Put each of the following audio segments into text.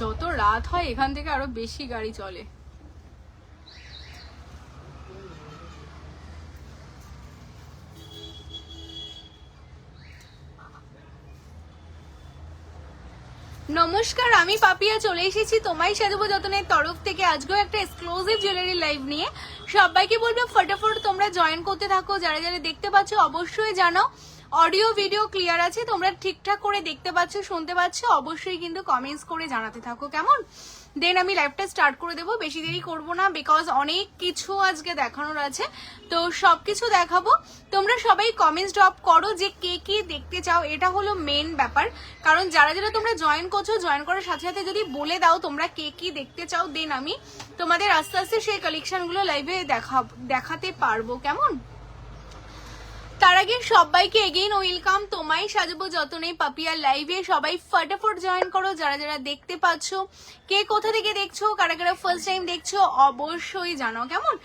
যত রাত হয় এখান থেকে আরো বেশি গাড়ি চলে। নমস্কার, আমি পাপিয়া চলে এসেছি তোমায় সাজাবো যতনের তরফ থেকে। আজকেও একটা এক্সক্লুসিভ জুয়েলারি লাইভ নিয়ে সবাইকে বলবো ফটাফট তোমরা জয়েন করতে থাকো। যারা যারা দেখতে পাচ্ছ অবশ্যই জানাও অডিও ভিডিও ক্লিয়ার আছে, তোমরা ঠিকঠাক করে দেখতে পাচ্ছ শুনতে পাচ্ছ, অবশ্যই কিন্তু কমেন্টস করে জানাতে থাকো কেমন। দেন আমি লাইভটা স্টার্ট করে দেবো, বেশি দেরি করবো না, বিকজ অনেক কিছু আজকে দেখানোর আছে, তো সবকিছু দেখাবো। তোমরা সবাই কমেন্টস ড্রপ করো যে কে কি দেখতে চাও, এটা হলো মেন ব্যাপার। কারণ যারা যারা তোমরা জয়েন করছো, জয়েন করার সাথে সাথে যদি বলে দাও তোমরা কে কি দেখতে চাও, দেন আমি তোমাদের আস্তে আস্তে সেই কালেকশনগুলো লাইভে দেখাতে পারবো কেমন। তার আগে সবাইকে এগেইন ওয়েলকাম তোমায় সাজাবো যতনেই পাপিয়ার লাইভে। সবাই ফটাফট জয়েন করো। যারা যারা দেখতে পাচ্ছ, কে কোথা থেকে দেখছো, কারা কারা ফার্স্ট টাইম দেখছো, অবশ্যই জানাও কেমন।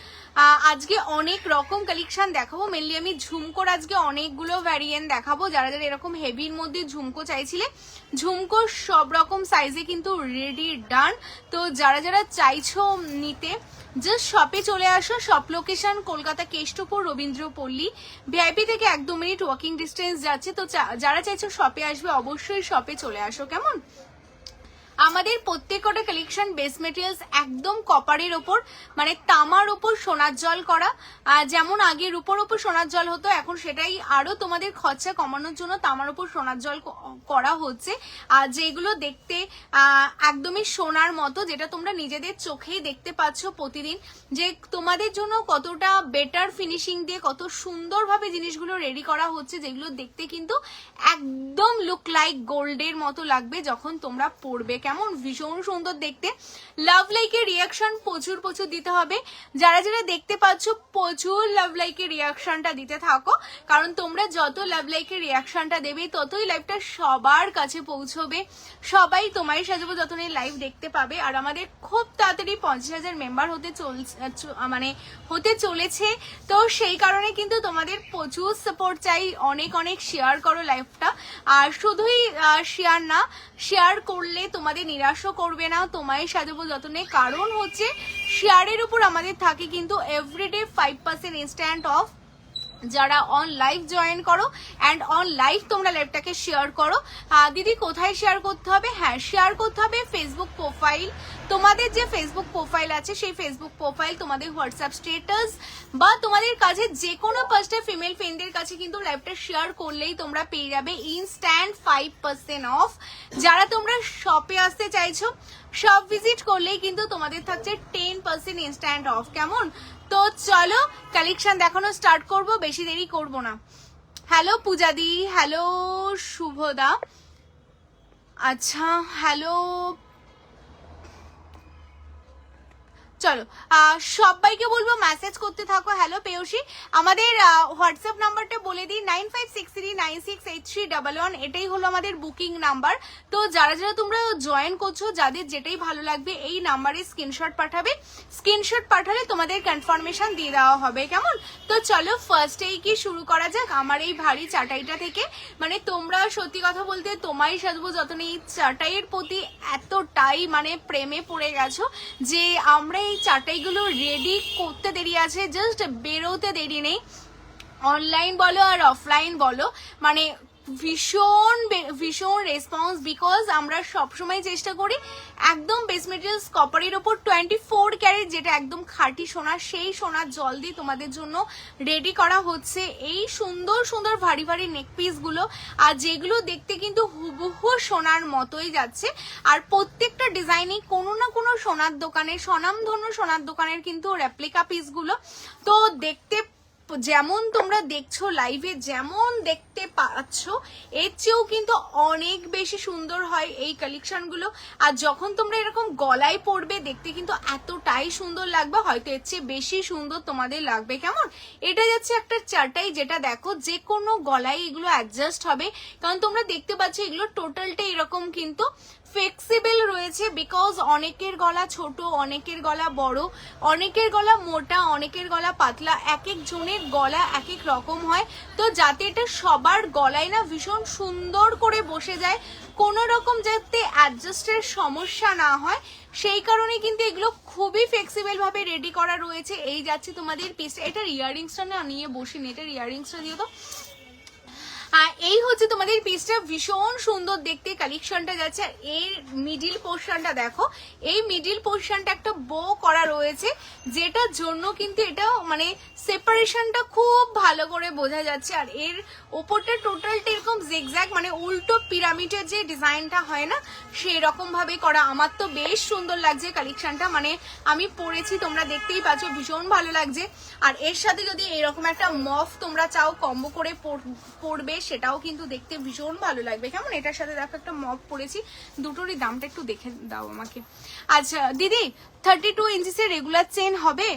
আজকে অনেক রকম কালেকশন দেখাবো। মেনলি আমি ঝুমকোর আজকে অনেকগুলো ভ্যারিয়েন্ট দেখাবো। যারা যারা এরকম হেভির মধ্যে ঝুমকো চাইছিলে, ঝুমকো সব রকম সাইজে কিন্তু রেডি ডান। তো যারা যারা চাইছো নিতে, জাস্ট শপে চলে আসো। Shop location Kolkata Keshtopur Rabindrapalli, VIP থেকে 1-2 মিনিট ওয়াকিং ডিস্টেন্স যাচ্ছে। তো যারা চাইছো শপে আসবে, অবশ্যই শপে চলে আসো কেমন। আমাদের প্রত্যেকটা কালেকশন বেস মেটেরিয়ালস একদম কপারের ওপর, মানে তামার ওপর সোনার জল করা। যেমন আগে রূপোর ওপর সোনার জল হতো, এখন সেটাই আরো তোমাদের খরচা কমানোর জন্য তামার ওপর সোনার জল করা হচ্ছে। আর যেগুলো দেখতে একদমই সোনার মতো, যেটা তোমরা নিজেদের চোখেই দেখতে পাচ্ছ প্রতিদিন, যে তোমাদের জন্য কতটা বেটার ফিনিশিং দিয়ে কত সুন্দরভাবে জিনিসগুলো রেডি করা হচ্ছে, যেগুলো দেখতে কিন্তু একদম লুক লাইক গোল্ডের মতো লাগবে যখন তোমরা পরবে কেমন। ভীষণ সুন্দর দেখতে। লাভ লাইকের রিয়াকশন প্রচুর প্রচুর দিতে হবে। যারা যারা দেখতে পাচ্ছ প্রচুর লাভ লাইকের রিয়াকশনটা দিতে থাকো, কারণ তোমরা যত লাভ লাইকের রিয়াকশনটা দেবে ততই লাইভটা সবার কাছে পৌঁছবে, সবাই তোমায় সাজাবো যতনের লাইভ দেখতে পাবে। আর আমাদের খুব তাড়াতাড়ি 50,000 মেম্বার হতে চলেছে, তো সেই কারণে কিন্তু তোমাদের প্রচুর সাপোর্ট চাই। অনেক অনেক শেয়ার করো লাইভটা। আর শুধুই শেয়ার না, শেয়ার করলে তোমাদের নিরাশও করবে না তোমায় সাজাবো যতনে, কারণ হচ্ছে শেয়ারের উপর আমাদের থাকে কিন্তু এভরিডে 5% ইনস্ট্যান্ট অফ। যারা অন লাইভ জয়েন করো অ্যান্ড অন লাইভ তোমরা লাইভটাকে শেয়ার করো। দিদি কোথায় শেয়ার করতে হবে? হ্যাঁ, শেয়ার করতে হবে ফেসবুক প্রোফাইল। তোমাদের যে ফেসবুক প্রোফাইল আছে সেই ফেসবুক প্রোফাইল, তোমাদের হোয়াটসঅ্যাপ স্ট্যাটাস, বা তোমাদের কাছে যে কোনো 5টা ফিমেল ফ্রেন্ডদের কাছে কিন্তু লাইভটা শেয়ার করলেই তোমরা পেয়ে যাবে ইনস্ট্যান্ট 5% অফ। যারা তোমরা শপে আসতে চাইছো, শপ ভিজিট করলেই কিন্তু তোমাদের থাকছে 10% ইনস্ট্যান্ট অফ কেমন। তো চলো কালেকশন দেখানো স্টার্ট করব, বেশি দেরি করব না। হ্যালো পূজাদি, হ্যালো শুভদা, আচ্ছা হ্যালো, চলো সবাইকে বলবো মেসেজ করতে থাকো। হ্যালো পেয়সী, আমাদের হোয়াটসঅ্যাপ নাম্বারটা বলে দিই 9563968311, এটাই হলো আমাদের বুকিং নাম্বার। তো যারা যারা তোমরা জয়েন করছো, যাদের যেটাই ভালো লাগবে এই নাম্বারে স্ক্রিনশট পাঠাবে। স্ক্রিনশট পাঠালে তোমাদের কনফার্মেশন দিয়ে দেওয়া হবে কেমন। তো চলো ফার্স্টেই কি শুরু করা যাক আমার এই ভারী চাটাইটা থেকে। মানে তোমরা সত্যি কথা বলতে তোমায় সাজবো যতন এই চাটাইয়ের প্রতি এতটাই মানে প্রেমে পড়ে গেছো যে আমরা এই চাটাইগুলো রেডি করতে দেরি আছে, জাস্ট বেরোতে দেরি নেই। অনলাইন বলো আর অফলাইন বলো, মানে ভীষণ ভীষণ রেসপন্স, বিকজ আমরা সবসময় চেষ্টা করি একদম বেস মেটেরিয়ালস কপারের ওপর 24 ক্যারেট, যেটা একদম খাঁটি সোনা, সেই সোনার জল দিয়ে তোমাদের জন্য রেডি করা হচ্ছে এই সুন্দর সুন্দর ভারী ভারী নেক পিসগুলো। আর যেগুলো দেখতে কিন্তু হুবহু সোনার মতোই যাচ্ছে। আর প্রত্যেকটা ডিজাইনই কোনো না কোনো সোনার দোকানের, স্বনামধন্য সোনার দোকানের কিন্তু রেপ্লিকা পিসগুলো। তো দেখতে যেমন তোমরা দেখছো লাইভে, যেমন দেখতে পাচ্ছ, এর চেয়েও কিন্তু অনেক বেশি সুন্দর হয় এই কালেকশনগুলো। আর যখন তোমরা এরকম গলায় পরবে দেখতে কিন্তু এতটাই সুন্দর লাগবে, হয়তো এর চেয়ে বেশি সুন্দর তোমাদের লাগবে কেমন। এটা যাচ্ছে একটা চাটাই, যেটা দেখো যে কোনো গলায় এগুলো অ্যাডজাস্ট হবে, কারণ তোমরা দেখতে পাচ্ছ এগুলো টোটালটা এরকম কিন্তু ফ্লেক্সিবল রয়েছে, বিকজ অনেকের গলা ছোট, অনেকের গলা বড়, অনেকের গলা মোটা, অনেকের গলা পাতলা, এক এক জনের গলা এক এক রকম হয়। তো যাতে এটা সবার গলায় না ভীষণ সুন্দর করে বসে যায়, কোনো রকম যাতে অ্যাডজাস্টের সমস্যা না হয়, সেই কারণে কিন্তু এগুলো খুবই ফ্লেক্সিবল ভাবে রেডি করা রয়েছে। এই যাচ্ছে তোমাদের পিসটা, এটার ইয়াররিংসটা না নিয়ে বসিনি, এটার ইয়াররিংসটা দিও তো। এই হচ্ছে তোমাদের পিসটা, ভীষণ সুন্দর দেখতে কালেকশনটা যাচ্ছে। আর এর মিডিল পোর্শনটা দেখো, এই মিডিল পোর্শনটা একটা বো করা রয়েছে, যেটার জন্য কিন্তু এটা মানে সেপারেশনটা খুব ভালো করে বোঝা যাচ্ছে। আর এর ওপরটা টোটালটা এরকম জিগজ্যাগ মানে উল্টো পিরামিডের যে ডিজাইনটা হয় না, সেই রকম ভাবে করা। আমার তো বেশ সুন্দর লাগছে কালেকশনটা, মানে আমি পরেছি, তোমরা দেখতেই পাচ্ছ, ভীষণ ভালো লাগছে। আর এর সাথে যদি এরকম একটা মফ তোমরা চাও কম্বো করে পরবে, সেটাও কিন্তু দেখতে ভীষণ ভালো লাগবে। কেমন, এটার সাথে দেখো একটা মফ পরেছি, দুটোরই দামটা একটু দেখে দাও আমাকে। আচ্ছা দিদি, 32 ইঞ্চিসের রেগুলার চেন হবে?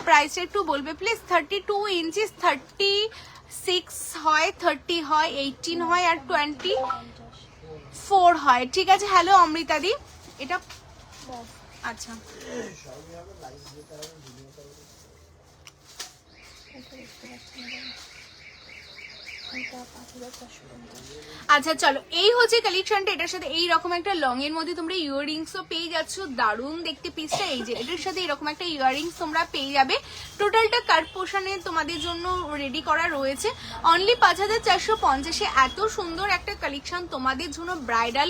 প্রাইসটা একটু বলবে প্লিজ। 32 ইঞ্চিস 36 হয়, 30 হয়, 18 হয়, আর 24 হয়। ঠিক আছে। হ্যালো অমৃতা দি, এটা আচ্ছা আচ্ছা চলো, এই হচ্ছে কালেকশনটা। এটার সাথে এইরকম একটা লং এর মধ্যে তোমরা ইয়াররিংসও পেয়ে যাচ্ছ, দারুণ দেখতে পিসটা। এই যে এটার সাথে এরকম একটা ইয়াররিংস তোমরা পেয়ে যাবে, টোটালটা কাট পোর্শনে তোমাদের জন্য রেডি করা রয়েছে। অনলি 5450-এ এত সুন্দর একটা কালেকশন তোমাদের জন্য ব্রাইডাল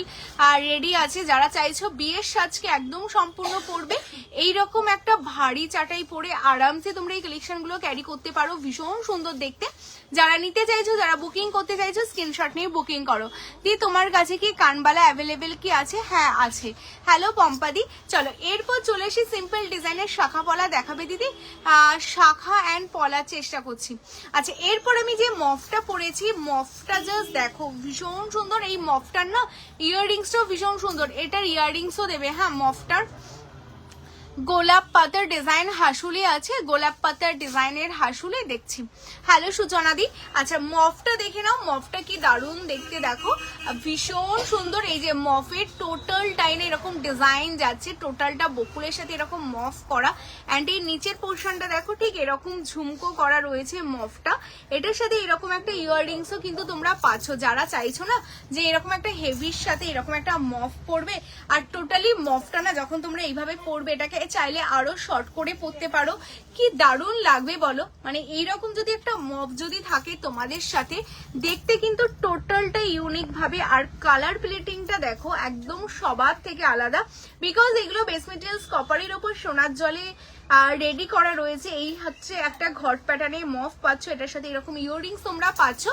রেডি আছে। যারা চাইছো বিয়ের সাজকে একদম সম্পূর্ণ পরবে, এইরকম একটা ভারী চাটাই পরে আরামসে তোমরা এই কালেকশনগুলো ক্যারি করতে পারো, ভীষণ সুন্দর দেখতে। যারা নিতে চাইছো, যারা বুকিং করতে চাইছো, স্ক্রিনশট নিয়ে বুকিং করো। দি তোমার কাছে কি কানবালা অ্যাভেলেবেল কি আছে? হ্যাঁ আছে। হ্যালো পম্পাদি, চলো এরপর চলে আসি সিম্পল ডিজাইনের শাখা পলা দেখাবে দিদি। শাখা অ্যান্ড পলার চেষ্টা করছি। আচ্ছা এরপর আমি যে মফটা পরেছি, মফটা জাস্ট দেখো, ভীষণ সুন্দর। এই মফটার না ইয়াররিংসটাও ভীষণ সুন্দর, এটার ইয়াররিংসও দেবে। হ্যাঁ, মফটার গোলাপ পাতার ডিজাইন হাসুলি আছে, গোলাপ পাতার ডিজাইনের হাসুলি দেখছি। হ্যালো সূচনা দি, আচ্ছা মফটা দেখে নাও, মফটা কি দারুণ দেখতে দেখো, ভীষণ সুন্দর। এই যে মফের টোটাল টাইনে এরকম ডিজাইন যাচ্ছে, টোটালটা বকুলের সাথে এরকম মফ করা, অ্যান্ড এই নিচের পোর্শনটা দেখো ঠিক এরকম ঝুমকো করা রয়েছে মফটা। এটার সাথে এরকম একটা ইয়াররিংসও কিন্তু তোমরা পাচ্ছ, যারা চাইছো না যে এরকম একটা হেভির সাথে এরকম একটা মফ পরবে। আর টোটালি মফটা না যখন তোমরা এইভাবে পরবে, এটাকে চাইলে আরো শর্ট করে পরতে পারো, কি দারুণ লাগবে বলো। মানে এইরকম যদি একটা মফ যদি থাকে তোমাদের সাথে, দেখতে কিন্তু টোটালটা ইউনিক ভাবে। আর কালার প্লেটিংটা দেখো একদম সবার থেকে আলাদা, বিকজ এগুলো বেস মেটেরিয়ালস কপারের ওপর সোনার জলে রেডি করা রয়েছে। এই হচ্ছে একটা ঘট প্যাটার্নে মফ পাচ্ছ, এটার সাথে এরকম ইয়াররিংস তোমরা পাচ্ছ।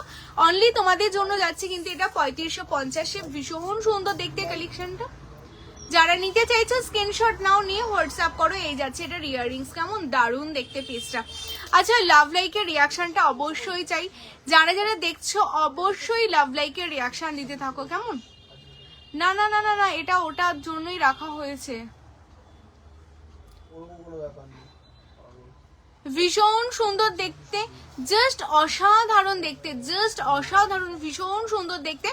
অনলি তোমাদের জন্য যাচ্ছে কিন্তু এটা 3550-এ, ভীষণ সুন্দর দেখতে কালেকশনটা। যারা নিতে চাইছো স্ক্রিনশট নাও, নিয়ে হোয়াটসঅ্যাপ করো। এই যাচ্ছে এটা ইয়াররিংস, কেমন দারুণ দেখতে পিসটা। আচ্ছা লাভ লাইকের রিয়াকশনটা অবশ্যই চাই, যারা যারা দেখছো অবশ্যই লাভ লাইকের রিয়াকশন দিতে থাকো। কেমন, না না না না না, এটা ওটার জন্যই রাখা হয়েছে। ভীষণ সুন্দর দেখতে, জাস্ট অসাধারণ দেখতে, জাস্ট অসাধারণ, ভীষণ সুন্দর দেখতে।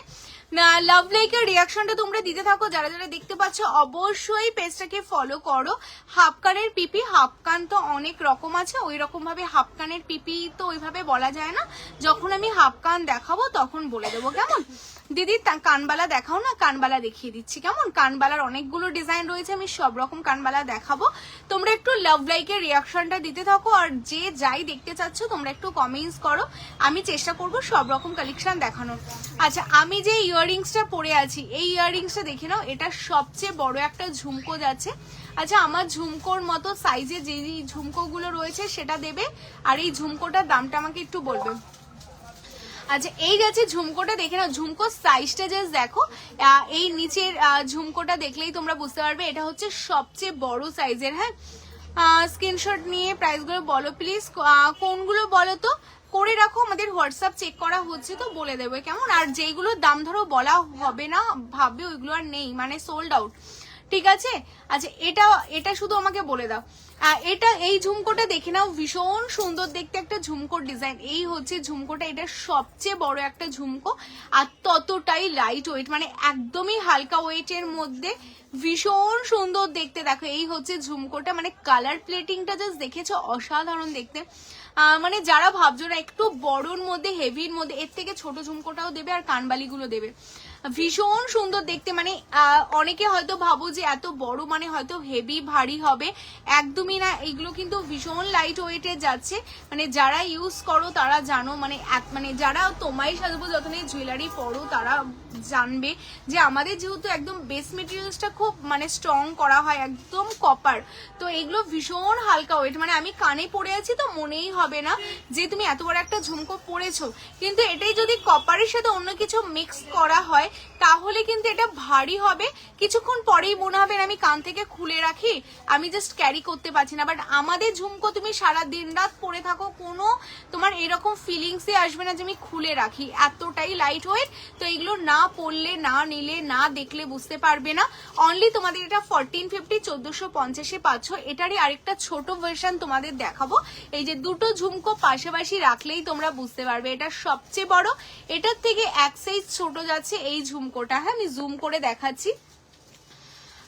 লাভ লাইকের রিয়াকশনটা তোমরা দিতে থাকো। যারা যারা দেখতে পাচ্ছ অবশ্যই পেজটাকে ফলো করো। হাফ কানের পিপি, হাফ কান তো অনেক রকম আছে, ওই রকম ভাবে হাফ কানের পিপি তো ওইভাবে বলা যায় না, যখন আমি হাফ কান দেখাবো তখন বলে দেবো। কেমন দিদি, কানবালা দেখাও না, কানবালা দেখিয়ে দিচ্ছি। কেমন, কানবালার অনেকগুলো ডিজাইন রয়েছে, আমি সব রকম কানবালা দেখাবো। তোমরা একটু লাভ লাইকের রিয়াকশনটা দিতে থাকো, আর যে যাই দেখতে চাচ্ছ তোমরা একটু কমেন্টস করো, আমি চেষ্টা করবো সব রকম কালেকশন দেখানোর। আচ্ছা আমি যে ইয়াররিংসটা পরে আছি, এই ইয়াররিংসটা দেখে নাও, এটা সবচেয়ে বড় একটা ঝুমকো যাচ্ছে। আচ্ছা আমার ঝুমকোর মতো সাইজে যে ঝুমকোগুলো রয়েছে সেটা দেবে, আর এই ঝুমকোটার দামটা আমাকে একটু বলবে। আচ্ছা এই যাচ্ছে ঝুমকোটা, দেখে নাও ঝুমকোর সাইজটা জাস্ট দেখো। এই নিচের ঝুমকোটা দেখলেই তোমরা বুঝতে পারবে এটা হচ্ছে সবচেয়ে বড় সাইজের। হ্যাঁ, স্ক্রিনশট নিয়ে প্রাইসগুলো বলো প্লিজ, কোনগুলো বলো তো, করে রাখো, আমাদের হোয়াটসঅ্যাপ চেক করা হচ্ছে তো বলে দেবে। কেমন, আর যেইগুলোর দাম ধরো বলা হবে না ভাববে ওইগুলো আর নেই, মানে সোল্ড আউট। ঠিক আছে। আচ্ছা এটা শুধু আমাকে বলে দাও, এটা এই ঝুমকোটা দেখে নাও, ভীষণ সুন্দর দেখতে একটা ঝুমকোর ডিজাইন। এই হচ্ছে ঝুমকোটা, এটা সবচেয়ে বড় একটা ঝুমকো আর ততটাই লাইট ওয়েট, মানে একদমই হালকা ওয়েটের মধ্যে ভীষণ সুন্দর দেখতে। দেখো এই হচ্ছে ঝুমকোটা, মানে কালার প্লেটিংটা জাস্ট দেখেছো, অসাধারণ দেখতে। মানে যারা ভাবছো না একটু বড়র মধ্যে হেভির মধ্যে, এর থেকে ছোট ঝুমকোটাও দেবে আর কানবালিগুলো দেবে, ভীষণ সুন্দর দেখতে। মানে অনেকে হয়তো ভাবো যে এত বড় মানে হয়তো হেভি ভারী হবে, একদমই না, এইগুলো কিন্তু ভীষণ লাইট ওয়েটে যাচ্ছে। মানে যারা ইউজ করো তারা জানো, মানে যারা তোমায় সাজবো যতনে জুয়েলারি পরো তারা জানবে যে আমাদের যেহেতু একদম বেস মেটেরিয়ালসটা খুব মানে স্ট্রং করা হয়, একদম কপার, তো এগুলো ভীষণ হালকা ওয়েট। মানে আমি কানে পরে আছি তো মনেই হবে না যে তুমি এত বড় একটা ঝুমকো পরেছো, কিন্তু এটাই যদি কপারের সাথে অন্য কিছু মিক্স করা হয় তাহলে কিন্তু এটা ভারী হবে, কিছুক্ষণ পরেই মনে হবে আমি কান থেকে খুলে রাখি, আমি জাস্ট ক্যারি করতে পারছি না। বাট আমাদের ঝুমকো তুমি সারা দিন রাত পরে থাকো, কোনো তোমার এরকম ফিলিংসই আসবে না যে আমি খুলে রাখি, এতটাই লাইট ওয়েট। তো এগুলো না পরলে, না নিলে, না দেখলে বুঝতে পারবে না। অনলি তোমাদের এটা 1450 1450 পাচ্ছ। এটারই আরেকটা ছোট ভার্সন তোমাদের দেখাবো, এই যে দুটো ঝুমকো পাশাপাশি রাখলেই তোমরা বুঝতে পারবে এটা সবচেয়ে বড়, এটার থেকে এক সাইজ ছোট যাচ্ছে এই ঝুমকোটা। হ্যাঁ আমি জুম করে দেখাচ্ছি।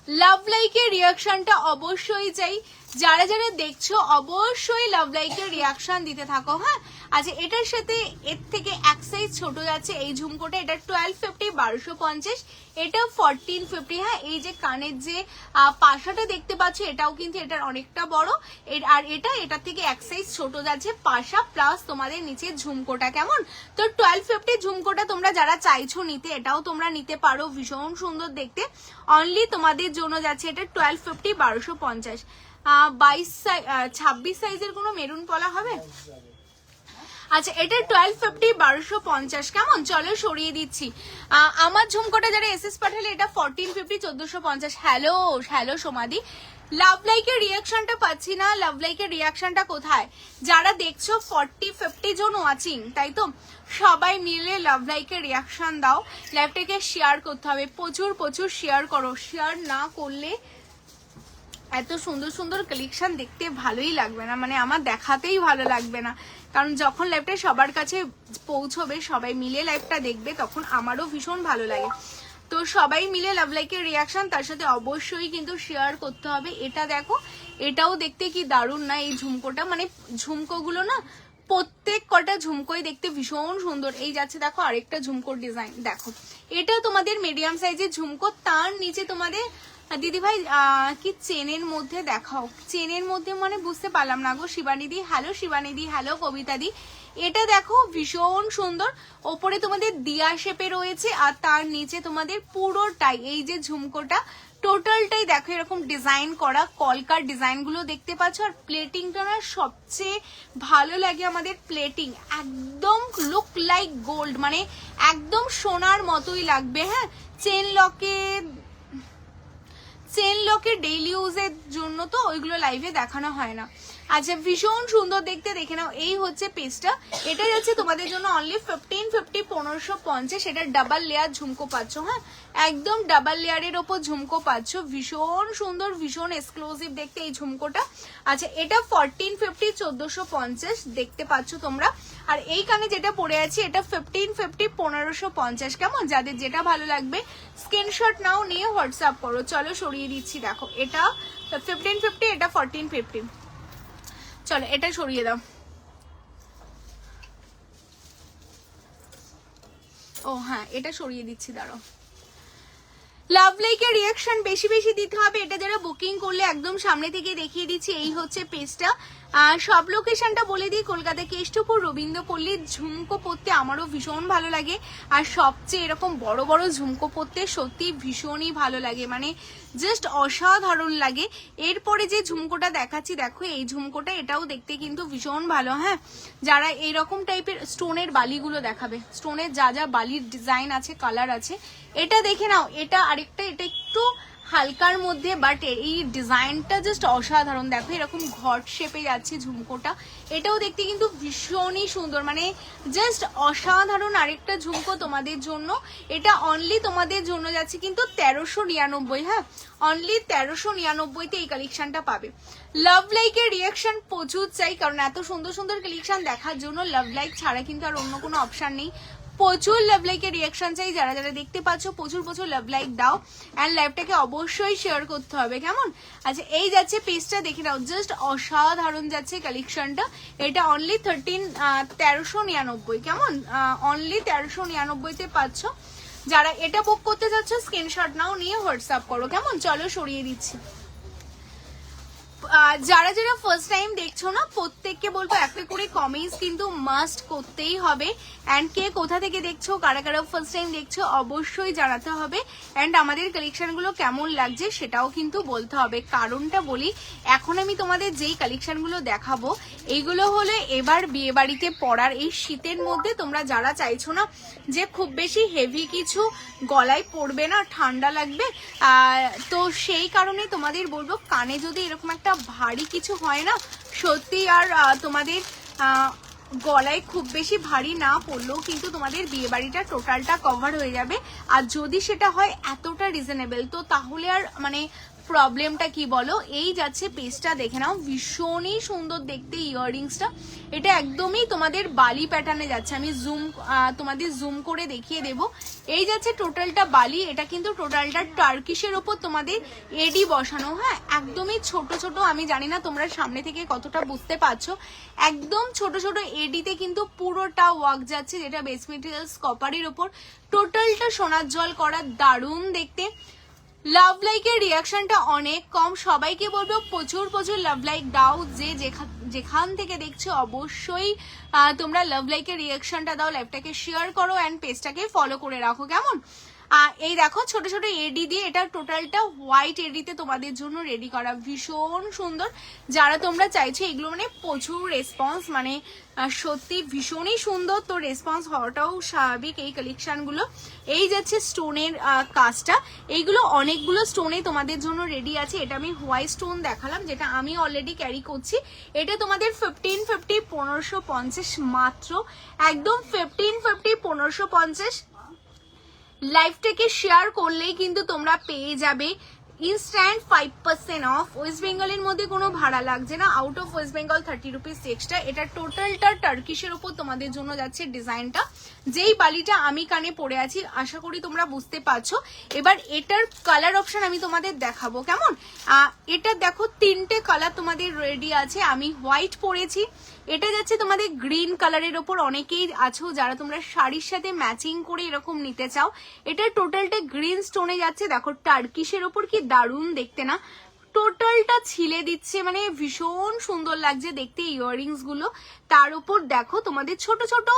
লাভ লাইকের রিয়াকশনটা অবশ্যই চাই, যারা যারা দেখছো অবশ্যই লাভ লাইকের রিয়াকশন দিতে থাকো। হ্যাঁ আচ্ছা এটার সাথে এর থেকে এক সাইজ ছোট যাচ্ছে এই ঝুমকোটা, এটা 1250 1250, এটা 1450। হ্যাঁ এই যে কানের যে পাশাটা দেখতে পাচ্ছ এটাও কিন্তু এটার অনেকটা বড়, আর এটার থেকে এক সাইজ ছোট যাচ্ছে পাশা প্লাস তোমাদের নিচে ঝুমকোটা। কেমন? তো 1250 ঝুমকোটা তোমরা যারা চাইছো নিতে এটাও তোমরা নিতে পারো, ভীষণ সুন্দর দেখতে। অনলি তোমাদের জন্য যাচ্ছে এটা 1250 1250। 26 সাইজের কোনো মেরুন পলা হবে? আচ্ছা এটা 1250 1250। কেমন? চলো সরিয়ে দিচ্ছি। আমার ঝুমকোটা যারা এসএস পাঠালে এটা 1450 1450। হ্যালো সমাধি, লাভ লাইকের রিয়াকশনটা পাচ্ছি না, লাভ লাইকের রিয়াকশনটা কোথায়? যারা দেখছো 40-50 জন ওয়াচিং, তাই তো? সবাই মিলে লাভ লাইকের রিয়াকশন দাও, লাইভটাকে শেয়ার করতে হবে, প্রচুর শেয়ার করো, শেয়ার না করলে এত সুন্দর সুন্দর কালেকশন দেখতে ভালোই লাগবে না, মানে আমার দেখাতেই ভালো লাগবে না। কারণ যখন লাইভটা সবার কাছে পৌঁছবে, সবাই মিলে লাইভটা দেখবে, তখন আমারও ভীষণ ভালো লাগে। তো সবাই মিলে লাভ লাইকের রিয়াকশন, তার সাথে অবশ্যই কিন্তু শেয়ার করতে হবে। এটা দেখো, এটাও দেখতে কি দারুণ না এই ঝুমকোটা, মানে ঝুমকোগুলো না প্রত্যেক কটা ঝুমকোই দেখতে ভীষণ সুন্দর। এই যাচ্ছে দেখো আরেকটা ঝুমকোর ডিজাইন, দেখো এটা তোমাদের মিডিয়াম সাইজের ঝুমকো, তার নিচে তোমাদের দিদি ভাই কি চেনের মধ্যে দেখাও, চেনের মধ্যে মানে বুঝতে পারলাম না গো। শিবানিদি হ্যালো, শিবানিদি হ্যালো, কবিতাদি এটা দেখো ভীষণ সুন্দর, ওপরে তোমাদের দিয়া শেপে রয়েছে আর তার নিচে তোমাদের পুরোটাই এই যে ঝুমকোটা টোটালটাই দেখো এরকম ডিজাইন করা, কলকার ডিজাইন গুলো দেখতে পাচ্ছ। আর প্লেটিংটা না সবচেয়ে ভালো লাগে আমাদের, প্লেটিং একদম লুক লাইক গোল্ড, মানে একদম সোনার মতোই লাগবে। হ্যাঁ চেন লকের ডেইলি ইউজের জন্য তো ওইগুলো লাইভে দেখানো হয় না। আচ্ছা ভীষণ সুন্দর দেখতে, দেখে নাও। এই হচ্ছে পেজটা, এটা যাচ্ছে তোমাদের জন্য অনলি 1550 1550। এটা ডাবল লেয়ার ঝুমকো পাচ্ছ। হ্যাঁ একদম ডাবল লেয়ারের ওপর ঝুমকো পাচ্ছ, ভীষণ সুন্দর, ভীষণ এক্সক্লুসিভ দেখতে এই ঝুমকোটা। আচ্ছা এটা 1450 1450 দেখতে পাচ্ছ তোমরা। আর এই কানে যেটা পরে আছি এটা 1550 1550। কেমন? যাদের যেটা ভালো লাগবে স্ক্রিনশট নাও, নিয়ে হোয়াটসঅ্যাপ করো। চলো সরিয়ে দিচ্ছি, দেখো এটা 1550, এটা 1450। চলো এটা সরিয়ে দাও। ও হ্যাঁ এটা সরিয়ে দিচ্ছি, দাঁড়াও। লাভ লাইকের রিয়াকশন বেশি বেশি দিতে হবে, এটা যারা বুকিং করলে একদম সামনে থেকে দেখিয়ে দিচ্ছি। এই হচ্ছে পেজটা, সব লোকেশনটা বলে দিই। কলকাতা কেষ্টপুর রবীন্দ্রপল্লী। ঝুমকো পরতে আমারও ভীষণ ভালো লাগে, আর সবচেয়ে এরকম বড় বড় ঝুমকো পরতে সত্যি ভীষণই ভালো লাগে, মানে জাস্ট অসাধারণ লাগে। এরপরে যে ঝুমকোটা দেখাচ্ছি দেখো, এই ঝুমকোটা এটাও দেখতে কিন্তু ভীষণ ভালো। হ্যাঁ যারা এইরকম টাইপের স্টোনের বালিগুলো দেখাবে, স্টোনের যা যা বালির ডিজাইন আছে, কালার আছে, এটা দেখে নাও। এটা আরেকটা, এটা একটু হালকার মধ্যে, বাট এই ডিজাইনটা জাস্ট অসাধারণ। দেখো এরকম ঘট শেপে যাচ্ছে ঝুমকোটা, এটাও দেখতে কিন্তু ভীষণই সুন্দর, মানে জাস্ট অসাধারণ আরেকটা ঝুমকো তোমাদের জন্য। এটা অনলি তোমাদের জন্য যাচ্ছে কিন্তু 1399। হ্যাঁ, অনলি 1399-তে এই কালেকশনটা পাবে। লাভ লাইকের রিয়াকশন প্রচুর চাই, কারণ এত সুন্দর সুন্দর কালেকশন দেখার জন্য লাভ লাইক ছাড়া কিন্তু আর অন্য কোনো অপশন নেই। প্রচুর লাভ লাইকের রিয়াকশন চাই, যারা যারা দেখতে পাচ্ছ প্রচুর প্রচুর লাভ লাইক দাও, অ্যান্ড লাইভটাকে অবশ্যই শেয়ার করতে হবে, কেমন? আচ্ছা, এই যাচ্ছে পেজটা দেখে নাও, জাস্ট অসাধারণ যাচ্ছে কালেকশনটা। এটা অনলি 1399, কেমন? অনলি 1399-তে পাচ্ছ। যারা এটা বুক করতে চাচ্ছ স্ক্রিনশট নাও, নিয়ে হোয়াটসঅ্যাপ করো, কেমন? চলো সরিয়ে দিচ্ছি। যারা যারা ফার্স্ট টাইম দেখছো না, প্রত্যেককে বলবো একটা করে কমেন্টস কিন্তু মাস্ট করতেই হবে। অ্যান্ড কে কোথা থেকে দেখছো, কারা কারা ফার্স্ট টাইম দেখছো অবশ্যই জানাতে হবে। অ্যান্ড আমাদের কালেকশনগুলো কেমন লাগছে সেটাও কিন্তু বলতে হবে। কারণটা বলি, এখন আমি তোমাদের যেই কালেকশনগুলো দেখাবো এইগুলো হলো এবার বিয়ে বাড়িতে পরার এই শীতের মধ্যে। তোমরা যারা চাইছো না যে খুব বেশি হেভি কিছু গলায় পড়বে না, ঠান্ডা লাগবে, তো সেই কারণে তোমাদের বলবো কানে যদি এরকম একটা ভারী কিছু হয় না, সত্যি আর তোমাদের গলায় খুব বেশি ভারী না পড়লেও কিন্তু তোমাদের বিয়ে বাড়িটা টোটালটা কভার হয়ে যাবে। আর যদি সেটা হয় এতটা রিজনেবল, তো তাহলে আর মানে প্রবলেমটা কি বলো? এই যাচ্ছে পেজটা দেখে নাও, ভীষণই সুন্দর দেখতে ইয়াররিংসটা। এটা একদমই তোমাদের বালি প্যাটার্নে যাচ্ছে, আমি তোমাদের জুম করে দেখিয়ে দেব। এই যাচ্ছে টোটালটা বালি, এটা কিন্তু টোটালটা টার্কিশের ওপর তোমাদের এডি বসানো। হ্যাঁ, একদমই ছোট ছোট, আমি জানি না তোমরা সামনে থেকে কতটা বুঝতে পারছো, একদম ছোট ছোট এডিতে কিন্তু পুরোটা ওয়ার্ক যাচ্ছে, যেটা বেস মেটেরিয়ালস কপারের ওপর, টোটালটা সোনার জল করা, দারুণ দেখতে। লাভ লাইকের রিয়াকশনটা অনেক কম, সবাইকে বলবো প্রচুর প্রচুর লাভ লাইক দাও। যে যেখান থেকে দেখছো অবশ্যই তোমরা লাভ লাইকের রিয়াকশনটা দাও, লাইভটাকে শেয়ার করো অ্যান্ড পেজটাকে ফলো করে রাখো, কেমন? এই দেখো ছোট ছোট এডি দিয়ে, এটা টোটালটা হোয়াইট এডিতে তোমাদের জন্য রেডি করা, ভীষণ সুন্দর। যারা তোমরা চাইছো এগুলো, মানে প্রচুর রেসপন্স, মানে সত্যি ভীষণই সুন্দর, তো রেসপন্স হওয়াটাও স্বাভাবিক এই কালেকশনগুলো। এই যাচ্ছে স্টোনের কাজটা, এইগুলো অনেকগুলো স্টোনে তোমাদের জন্য রেডি আছে। এটা আমি হোয়াইট স্টোন দেখালাম, যেটা আমি অলরেডি ক্যারি করছি। এটা তোমাদের 1550, 1550 মাত্র, একদম 1550, 1550। লাইভটাকে শেয়ার করলেই কিন্তু তোমরা পেয়ে যাবে ইনস্ট্যান্ট 5% অফ। ওয়েস্ট বেঙ্গলের মধ্যে কোনো ভাড়া লাগছে না, out of West Bengal 30 rupees extra. এটা টোটালটা টার্কিশের উপর তোমাদের জন্য যাচ্ছে ডিজাইনটা। যেই বালিটা আমি কানে পরে আছি, আশা করি তোমরা বুঝতে পারছো। এবার এটার কালার অপশন আমি তোমাদের দেখাবো, কেমন? এটা দেখো 3টে কালার তোমাদের রেডি আছে। আমি হোয়াইট পরেছি, এটা যাচ্ছে তোমাদের গ্রিন কালারের ওপর, অনেকেই আছো যারা তোমরা শাড়ির সাথে ম্যাচিং করে এরকম নিতে চাও। এটা টোটালটা গ্রিন স্টোনে যাচ্ছে, দেখো টার্কিশের ওপর কি দারুণ দেখতে না, টোটালটা ছিলে দিচ্ছে, মানে ভীষণ সুন্দর লাগছে দেখতে ইয়াররিংস গুলো। তার উপর দেখো তোমাদের ছোট ছোট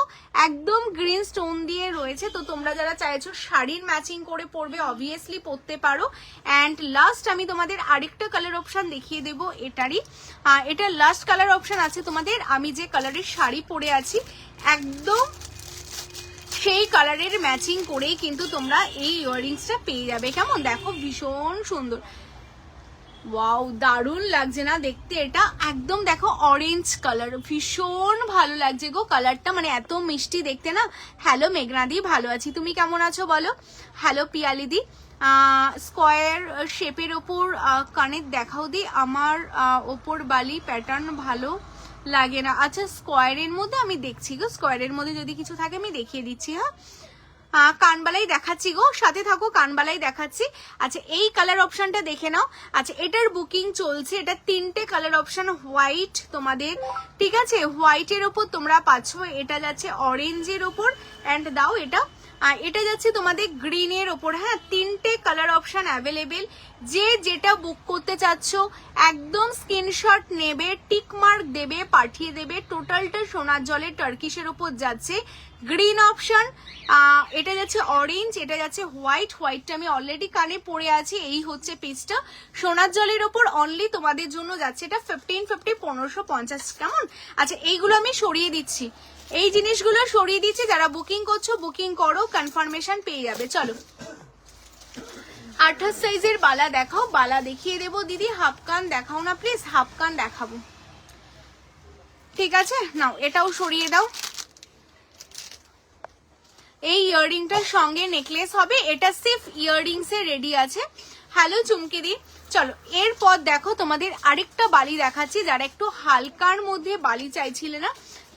একদম গ্রিন স্টোন দিয়ে রয়েছে, তো তোমরা যারা চাইছো শাড়ির ম্যাচিং করে পরবে অবভিয়াসলি পরতে পারো। অ্যান্ড লাস্ট আমি তোমাদের আরেকটা কালার অপশন দেখিয়ে দেবো এটারই। এটা লাস্ট কালার অপশন আছে তোমাদের, আমি যে কালারের শাড়ি পরে আছি একদম সেই কালারের ম্যাচিং করেই কিন্তু তোমরা এই ইয়াররিংসটা পেয়ে যাবে, কেমন? দেখো ভীষণ সুন্দর, ওয়াও দারুণ লাগছে না দেখতে? এটা একদম দেখো অরেঞ্জ কালার, ভীষণ ভালো লাগছে গো কালারটা, মানে এত মিষ্টি দেখতে না। হ্যালো মেঘনাদি, ভালো আছি, তুমি কেমন আছো বলো? হ্যালো পিয়ালিদি। স্কোয়ার শেপের ওপর কানের দেখাও দি, আমার ওপর বালি প্যাটার্ন ভালো লাগে না। আচ্ছা, স্কোয়ারের মধ্যে আমি দেখছি গো, স্কোয়ারের মধ্যে যদি কিছু থাকে আমি দেখিয়ে দিচ্ছি। হ্যাঁ, কানবালাই দেখাচ্ছি গো, সাথে থাকো, কানবালাই দেখাচ্ছি। আচ্ছা, এই কালার অপশনটা দেখে নাও। আচ্ছা, এটার বুকিং চলছে, এটা 3টে কালার অপশন হোয়াইট তোমাদের, ঠিক আছে? হোয়াইটের ওপর তোমরা পাচ্ছ, এটা যাচ্ছে অরেঞ্জের ওপর, অ্যান্ড দাও এটা যাচ্ছে তোমাদের গ্রিনের ওপর। হ্যাঁ, 3টে কালার অপশন অ্যাভেলেবেল। যে যেটা বুক করতে চাচ্ছ একদম স্ক্রিনশট নেবে, টিক মার্ক দেবে, পাঠিয়ে দেবে। টোটালটা সোনার জলের টার্কিশের ওপর যাচ্ছে, গ্রিন অপশন, এটা যাচ্ছে অরেঞ্জ, এটা যাচ্ছে হোয়াইট। হোয়াইটটা আমি অলরেডি কানে পরে আছি। এই হচ্ছে পিসটা সোনার জলের ওপর, অনলি তোমাদের জন্য যাচ্ছে এটা 1550, 1550, কেমন? আচ্ছা, এইগুলো আমি সরিয়ে দিচ্ছি, এই জিনিসগুলো সরিয়ে দিচ্ছি। যারা বুকিং করছো বুকিং করো, কনফার্মেশন পেয়ে যাবে। চলো, 28 সাইজের বালা দেখাও, বালা দেখিয়ে দেবো দিদি। হাফ কান দেখাও না প্লিজ, হাফ কান দেখাবো, ঠিক আছে? নাও এটাও সরিয়ে দাও। এই ইয়াররিংটার সঙ্গে নেকলেস হবে, এটা সিফ ইয়াররিংস এ রেডি আছে। হ্যালো চুমকি দি। চলো এরপর দেখো তোমাদের আরেকটা বালি দেখাচ্ছি, যারা একটু হালকার মধ্যে বালি চাইছিলে না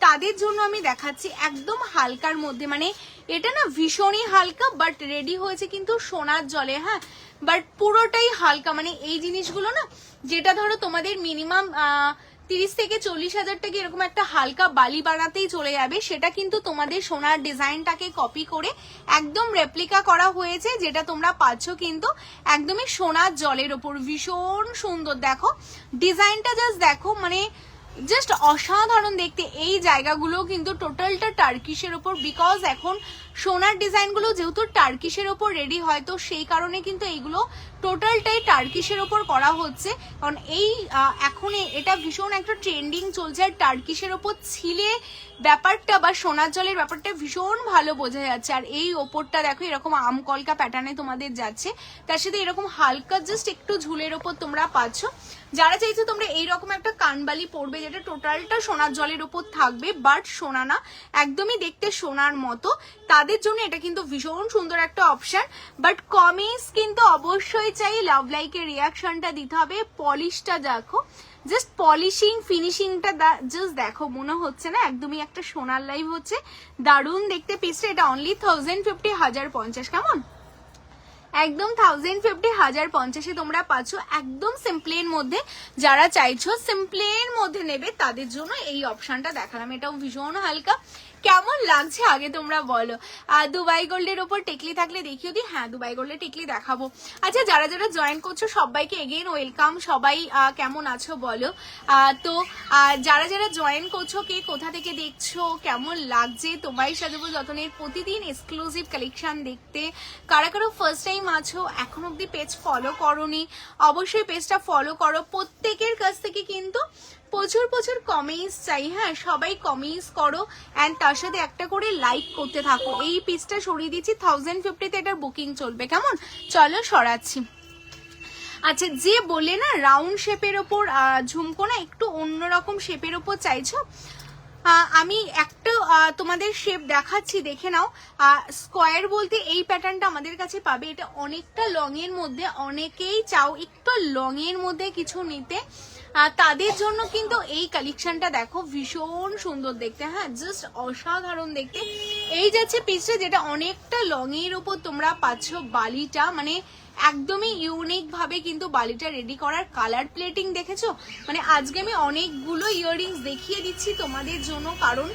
তাদের জন্য আমি দেখাচ্ছি একদম হালকার মধ্যে। মানে এটা না ভীষণই হালকা, বাট রেডি হয়েছে কিন্তু সোনার জলে, হ্যাঁ, বাট পুরোটাই হালকা। মানে এই জিনিসগুলো না, যেটা ধরো তোমাদের মিনিমাম 30 থেকে 40 হাজার টাকা এরকম একটা হালকা বালি বানাতেই চলে যাবে, সেটা কিন্তু তোমাদের সোনার ডিজাইনটাকে কপি করে একদম রেপ্লিকা করা হয়েছে, যেটা তোমরা পাচ্ছ কিন্তু একদমই সোনার জলের ওপর। ভীষণ সুন্দর, দেখো ডিজাইনটা জাস্ট দেখো, মানে জাস্ট অসাধারণ দেখতে। এই জায়গাগুলো কিন্তু টোটালটা টার্কিশের ওপর, বিকজ এখন সোনার ডিজাইনগুলো যেহেতু টার্কিশের ওপর রেডি হয়, তো সেই কারণে কিন্তু এইগুলো টোটালটাই টার্কিশের ওপর করা হচ্ছে। কারণ এই এখন এটা ভীষণ একটা ট্রেন্ডিং চলছে, আর টার্কিশের ওপর ছিলে ব্যাপারটা বা সোনার জলের ব্যাপারটা ভীষণ ভালো বোঝা যাচ্ছে। আর এই ওপরটা দেখো এরকম আমকলকা প্যাটার্নে তোমাদের যাচ্ছে, তার সাথে এরকম হালকা জাস্ট একটু ঝুলের ওপর তোমরা পাচ্ছ। যারা চাইছো তোমরা এইরকম একটা কানবালি পরবে যেটা টোটালটা সোনার জলের ওপর থাকবে, বাট সোনা না, একদমই দেখতে সোনার মতো, তাদের জন্য এটা কিন্তু ভীষণ সুন্দর একটা অপশন। বাট কমেন্টস কিন্তু অবশ্যই চাই, লাভ লাইকের রিয়াকশনটা দিতে হবে। পলিশটা দেখো, জাস্ট পলিশিং ফিনিশিংটা জাস্ট দেখো, মনে হচ্ছে না একদমই একটা সোনার লাইভ হচ্ছে। দারুণ দেখতে পিসটা। এটা অনলি 1050, 1050, কেমন? একদম 1050, 1050 তোমরা পাচ্ছ একদম সিম্পলের মধ্যে। যারা চাইছো সিম্পলের মধ্যে নেবে তাদের জন্য এই অপশনটা দেখালাম। এটাও ভীষণ হালকা। কেমন লাগছে আগে তোমরা বলো। দুবাই গোল্ডের ওপর টিকলি থাকলে দেখিও দি। হ্যাঁ, দুবাই গোল্ডের টিকলি দেখাবো। আচ্ছা, যারা যারা জয়েন করছো সবাইকে এগেইন ওয়েলকাম। সবাই কেমন আছো বলো। তো যারা যারা জয়েন করছো, কে কোথা থেকে দেখছো, কেমন লাগছে তোমায় সাজাবো যতনের প্রতিদিন এক্সক্লুসিভ কালেকশন দেখতে। কারা কারো ফার্স্ট টাইম আছো, এখন অব্দি পেজ ফলো করোনি, অবশ্যই পেজটা ফলো করো। প্রত্যেকের কাছ থেকে কিন্তু প্রচুর প্রচুর কমেন্টস চাই, হ্যাঁ, সবাই কমেন্টস করো অ্যান্ড তার সাথে একটা করে লাইক করতে থাকো। এই পিসটা সরিয়ে দিচ্ছি 1050-তে, এটার বুকিং চলবে, কেমন? চলো সরাচ্ছি। আচ্ছা, যে বলে না রাউন্ড শেপের ওপর ঝুমকো না একটু অন্যরকম শেপের ওপর চাইছো, আমি একটা তোমাদের শেপ দেখাচ্ছি, দেখে নাও। স্কোয়ার বলতে এই প্যাটার্নটা আমাদের কাছে পাবে। এটা অনেকটা লং এর মধ্যে, অনেকেই চাও একটু লং এর মধ্যে কিছু নিতে, তাদের জন্য কিন্তু এই কালেকশনটা দেখো ভীষণ সুন্দর দেখতে, হ্যাঁ, জাস্ট অসাধারণ দেখতে। এই যাচ্ছে পিসটা, যেটা অনেকটা লং এর উপর তোমরা পাচ্ছ বালিটা, মানে একদমই ইউনিক ভাবে কিন্তু বালিটা রেডি করার। কালার প্লেটিং দেখেছো, মানে আজকে আমি অনেকগুলো ইয়াররিংস দেখিয়ে দিচ্ছি তোমাদের জন্য, কারণ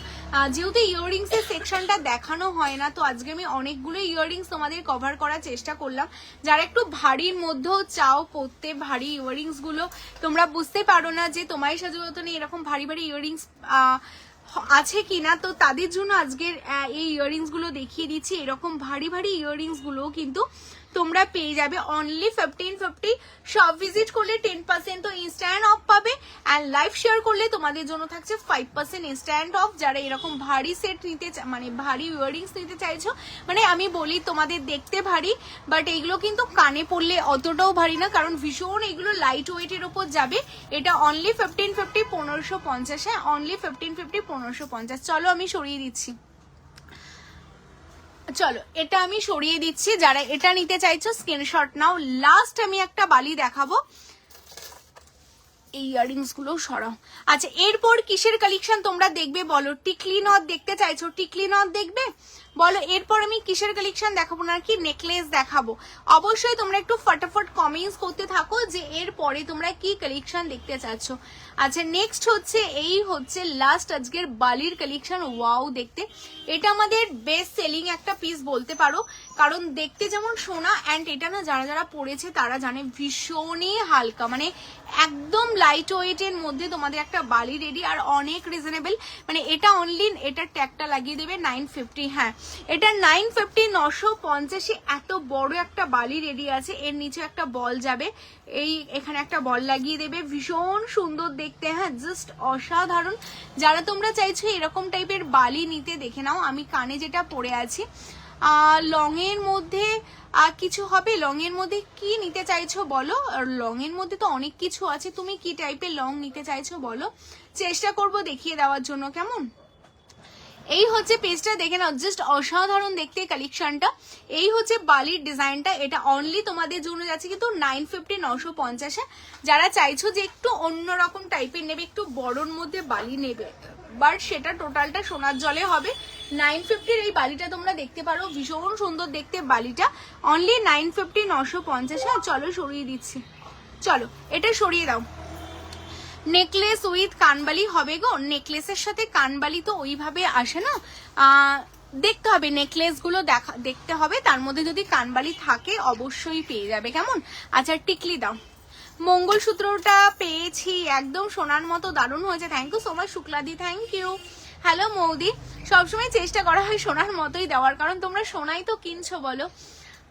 যেহেতু ইয়াররিংস এর সেকশনটা দেখানো হয় না, তো আজকে আমি অনেকগুলো ইয়াররিংস তোমাদের কভার করার চেষ্টা করলাম। যারা একটু ভারীর মধ্যেও চাও পরতে, ভারী ইয়াররিংস গুলো তোমরা বুঝতে পারো না যে তোমায় সাজাবো নিয়ে এরকম ভারী ভারী ইয়াররিংস আছে কিনা, তো তাদের জন্য আজকের এই ইয়াররিংস গুলো দেখিয়ে দিচ্ছি। এরকম ভারী ভারী ইয়াররিংস গুলো কিন্তু তোমরা পেয়ে যাবে অনলি 1550। শপ ভিজিট করলে 10% তো ইনস্ট্যান্ট অফ পাবে, অ্যান্ড লাইভ শেয়ার করলে তোমাদের জন্য থাকছে 5% ইনস্ট্যান্ট অফ। যারা এরকম ভারী সেট নিতে, মানে ভারী ইয়াররিংস নিতে চাইছো, মানে আমি বলি তোমাদের দেখতে ভারী, বাট এইগুলো কিন্তু কানে পড়লে অতটাও ভারী না, কারণ ভীষণ এগুলো লাইট ওয়েটের ওপর যাবে। এটা অনলি 1550, 1550, হ্যাঁ, অনলি 1550, 1550। চলো আমি সরিয়ে দিচ্ছি, চলো এটা আমি সরিয়ে দিচ্ছি। যারা এটা নিতে চাইছো স্ক্রিনশট নাও। লাস্ট আমি একটা বালি দেখাবো, এই ইয়াররিংস গুলো সরাও। আচ্ছা, এরপর কিসের কালেকশন তোমরা দেখবে বলো? টিকলি নথ দেখতে চাইছো, টিকলি নথ দেখবে বলো। এরপর আমি কিসের কালেকশন দেখাবো না কি নেকলেস দেখাবো। অবশ্যই তোমরা একটু ফটাফট কমেন্টস করতে থাকো যে এরপরে তোমরা কি কালেকশন দেখতে চাচ্ছ। আচ্ছা, নেক্সট হচ্ছে এই হচ্ছে লাস্ট আজকের বালির কালেকশন। ওয়াও দেখতে, এটা আমাদের বেস্ট সেলিং একটা পিস বলতে পারো, কারণ দেখতে যেমন সোনা, অ্যান্ড এটা না যারা যারা পড়েছে তারা জানে ভীষণই হালকা, মানে একদম লাইট ওয়েটের মধ্যে তোমাদের একটা বালি রেডি, আর অনেক রিজনেবল। মানে এটা অনলি, এটার ট্যাগটা লাগিয়ে দেবে 950, হ্যাঁ এটা 950, 950 এত বড় একটা বালি রেডি আছে। এর নিচে একটা বল যাবে, এই এখানে একটা বল লাগিয়ে দেবে, ভীষণ সুন্দর দেখতে, হ্যাঁ, জাস্ট অসাধারণ। যারা তোমরা চাইছো এরকম টাইপের বালি নিতে, দেখে নাও আমি কানে যেটা পরে আছি, লং এর মধ্যে কিছু হবে? লং এর মধ্যে কি নিতে চাইছো বলো? লং এর মধ্যে তো অনেক কিছু আছে, তুমি কি টাইপের লং নিতে চাইছো বলো, চেষ্টা করব দেখিয়ে দেওয়ার জন্য। কেমন? এই হচ্ছে পেজটা, দেখে নাও, জাস্ট অসাধারণ দেখতে কালেকশনটা। এই হচ্ছে বালির ডিজাইনটা, এটা অনলি তোমাদের জন্য যাচ্ছে কিন্তু 950 950। যারা চাইছো যে একটু অন্যরকম টাইপের নেবে, একটু বড়র মধ্যে বালি নেবে, বাট সেটা টোটালটা সোনার জলে হবে। 950 এই বালিটা তোমরা দেখতে পারো, ভীষণ সুন্দর দেখতে বালিটা, অনলি 950 950। চলো সরিয়ে দিচ্ছি, চলো এটা সরিয়ে দাও। নেকলেস উইথ কানবালি হবে গো, নেকলেসের সাথে কানবালি তো ওইভাবে আসে না, দেখতে হবে নেকলেস গুলো দেখতে হবে, তার মধ্যে যদি কানবালি থাকে অবশ্যই পেয়ে যাবে। কেমন? আচ্ছা টিকলি দাও। মঙ্গলসূত্রটা পেয়েছি, একদম সোনার মতো দারুণ হয়েছে। থ্যাংক ইউ সো মাচ শুক্লাদি, থ্যাংক ইউ। হ্যালো মৌদি, সবসময় চেষ্টা করা হয় সোনার মতোই দেওয়ার, কারণ তোমরা সোনাই তো কিনছো বলো,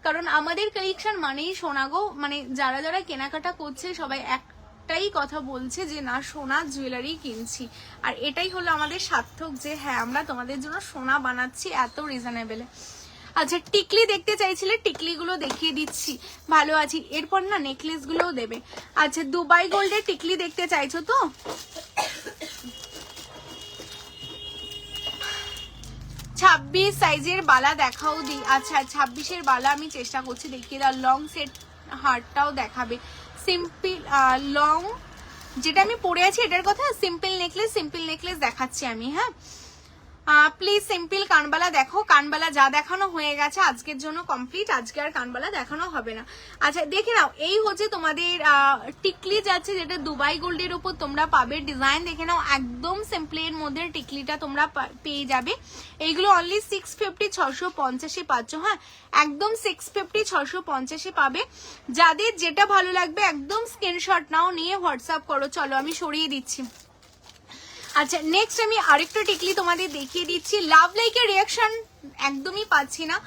কারণ আমাদের কালেকশন মানেই সোনা গো, মানে যারা যারা কেনাকাটা করছে সবাই একটাই কথা বলছে যে না সোনা জুয়েলারি কিনছি, আর এটাই হলো আমাদের সার্থক যে হ্যাঁ আমরা তোমাদের জন্য সোনা বানাচ্ছি এত রিজনেবলে। আচ্ছা টিকলি দেখতে চাইছিলে, টিকলিগুলো দেখিয়ে দিচ্ছি, ভালো আছি। এরপর না নেকলেস গুলোও দেবে। আচ্ছা দুবাই গোল্ডের টিকলি দেখতে চাইছো তো? 26 সাইজের বালা দেখাও দি। আচ্ছা 26-এর বালা আমি চেষ্টা করছি দেখিয়ে দাও। লং সেট হারটাও দেখাবে, সিম্পল লং যেটা আমি পরে আছি এটার কথা, সিম্পল নেকলেস দেখাচ্ছি আমি। হ্যাঁ প্লিজ সিম্পল কানবালা দেখো, কানবালা যা দেখানো হয়ে গেছে আজকের জন্য কমপ্লিট, আজকে আর কানবালা দেখানো হবে না। আচ্ছা দেখে নাও, এই হচ্ছে তোমাদের টিকলি যাচ্ছে যেটা দুবাই গোল্ডের উপর তোমরা পাবে। ডিজাইন দেখে নাও, একদম সিম্পলের মধ্যে টিকলিটা তোমরা পেয়ে যাবে। এইগুলো অনলি 650 650 পাচ্ছ। হ্যাঁ একদম 650 650 পাবে। যাদের যেটা ভালো লাগবে একদম স্ক্রিনশট নাও, নিয়ে হোয়াটসঅ্যাপ করো। চলো আমি সরিয়ে দিচ্ছি। আচ্ছা নেক্সট আমি আরেকটা টিকলি তোমাদের দেখিয়ে দিচ্ছি। লাভ লাইকের রিয়াকশন একদমই পাচ্ছি না,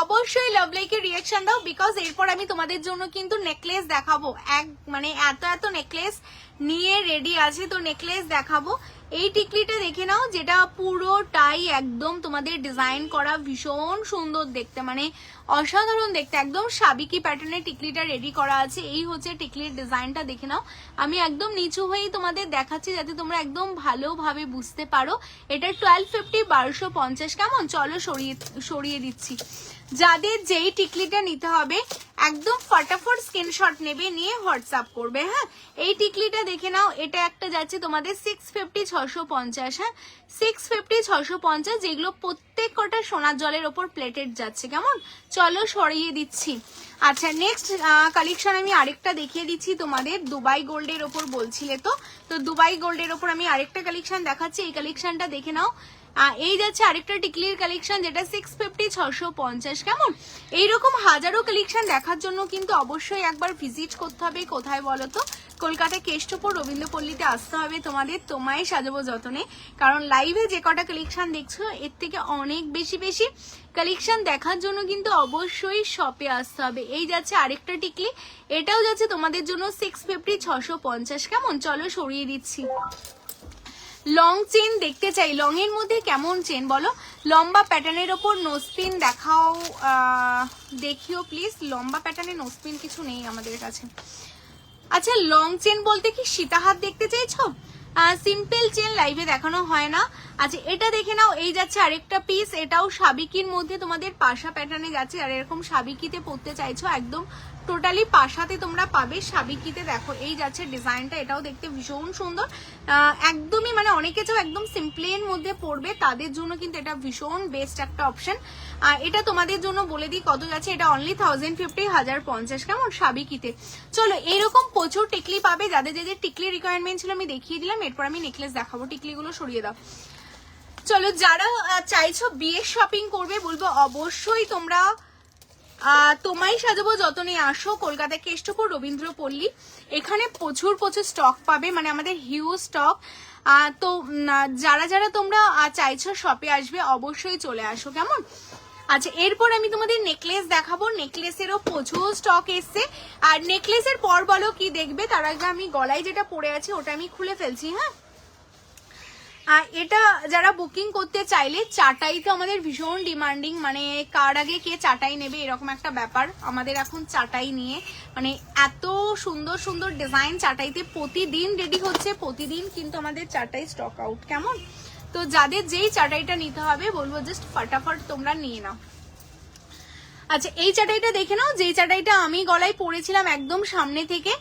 অবশ্যই লাভ লাইকের রিয়াকশন দাও, বিকজ এরপর আমি তোমাদের জন্য কিন্তু নেকলেস দেখাবো। মানে এত নেকলেস নিয়ে রেডি আছে, তো নেকলেস দেখাবো। এই টিকলিটা দেখে নাও, যেটা পুরোটাই একদম তোমাদের ডিজাইন করা, ভীষণ সুন্দর দেখতে, মানে অসাধারণ দেখতে, একদম সাবিকি প্যাটার্নের টিকলিটা রেডি করা আছে। এই হচ্ছে টিকলির ডিজাইনটা দেখে নাও, আমি একদম নিচু হয়েই তোমাদের দেখাচ্ছি যাতে তোমরা একদম ভালোভাবে বুঝতে পারো। এটা 1250 1250। কেমন? চলো সরিয়ে দিচ্ছি। যাদের যেই টিকলিটা নিতে হবে একদম ফটাফট স্ক্রিনশট নেবে, নিয়ে হোয়াটসঅ্যাপ করবে। হ্যাঁ এই টিকলিটা দেখে নাও, এটা একটা যাচ্ছে তোমাদের 650 650। হ্যাঁ 650 650, যেগুলো প্রত্যেক কটা সোনার জলের ওপর প্লেটেড যাচ্ছে। কেমন? চলো সরিয়ে দিচ্ছি। আচ্ছা নেক্সট কালেকশন আমি আরেকটা দেখিয়ে দিচ্ছি তোমাদের, দুবাই গোল্ডের ওপর বলছিলে তো দুবাই গোল্ডের ওপর আমি আরেকটা কালেকশন দেখাচ্ছি। এই কালেকশনটা দেখে নাও, এই যাচ্ছে আরেকটা টিকলির কালেকশন যেটা 650 650। কেমন? এইরকম হাজারো কালেকশন দেখার জন্য কিন্তু অবশ্যই একবার ভিজিট করতে হবে। কোথায় বলো তো? কলকাতা কেষ্টপুর রবীন্দ্রপল্লীতে আসতে হবে তোমাদের, তোমায় সাজাবো যতনে। কারণ লাইভে যে কটা কালেকশন দেখছো এর থেকে অনেক বেশি কালেকশন দেখার জন্য কিন্তু অবশ্যই শপে আসতে হবে। এই যাচ্ছে আরেকটা টিকলি, এটাও যাচ্ছে তোমাদের জন্য 650 650। কেমন? চলো সরিয়ে দিচ্ছি। লং চেন দেখতে চাই, লং এর মধ্যে কেমন চেন বলো? লম্বা প্যাটার্নের ওপর নোজপিন দেখাও, দেখিও প্লিজ। লম্বা প্যাটার্নের নোজপিন কিছু নেই আমাদের কাছে। আচ্ছা লং চেন বলতে কি সীতাহার দেখতে চাইছো? সিম্পল চেন লাইভে দেখানো হয় না। আচ্ছা এটা দেখে নাও, এই যাচ্ছে আরেকটা পিস, এটাও সাবিকির মধ্যে তোমাদের পাশা প্যাটার্নে যাচ্ছে। আর এরকম সাবিকিতে পরতে চাইছো একদম টোটালি পাশাতে তোমরা পাবে সাবিকিতে। দেখো এই যাচ্ছে ডিজাইনটা, এটাও দেখতে ভীষণ সুন্দর, একদমই মানে অনেকে চাও একদম সিম্পলের মধ্যে পড়বে, তাদের জন্য কিন্তু এটা ভীষণ বেস্ট একটা অপশন। এটা তোমাদের জন্য বলে দিই কত যাচ্ছে, এটা অনলি 1050 1050। কেমন? সাবিকিতে। চলো এরকম প্রচুর টিকলি পাবে, যাদের টিকলি রিকোয়ারমেন্ট ছিল আমি দেখিয়ে দিলাম। এরপর আমি নেকলেস দেখাবো, টিকলিগুলো সরিয়ে দাও। চলো যারা চাইছো বিয়ের শপিং করবে, বলবো অবশ্যই তোমরা তোমায় সাজাবো যতনে আসো, কলকাতা কেষ্টপুর রবীন্দ্রপল্লী। এখানে প্রচুর স্টক পাবে, মানে আমাদের হিউজ স্টক। তো যারা তোমরা চাইছো শপে আসবে অবশ্যই চলে আসো। কেমন? আচ্ছা এরপর আমি তোমাদের নেকলেস দেখাবো, নেকলেসেরও প্রচুর স্টক এসছে। আর নেকলেসের পর বলো কি দেখবে, তার আগে আমি গলায় যেটা পরে আছি ওটা আমি খুলে ফেলছি। হ্যাঁ এটা যারা বুকিং করতে চাইলে চাটাই তো আমাদের ভীষণ ডিমান্ডিং, মানে কার আগে কে চাটাই নেবে এরকম একটা ব্যাপার আমাদের এখন চাটাই নিয়ে, মানে এত সুন্দর সুন্দর ডিজাইন চাটাইতে প্রতিদিন রেডি হচ্ছে, প্রতিদিন কিন্তু আমাদের চাটাই স্টক আউট। কেমন? তো যাদের যেই চাটাইটা নিতে হবে বলবো জাস্ট ফটাফট তোমরা নিয়ে নাও। আচ্ছা এই চাটাইটা দেখে নাও, যেই চাটাইটা আমি গলায় পরেছিলাম একদম সামনে থেকে।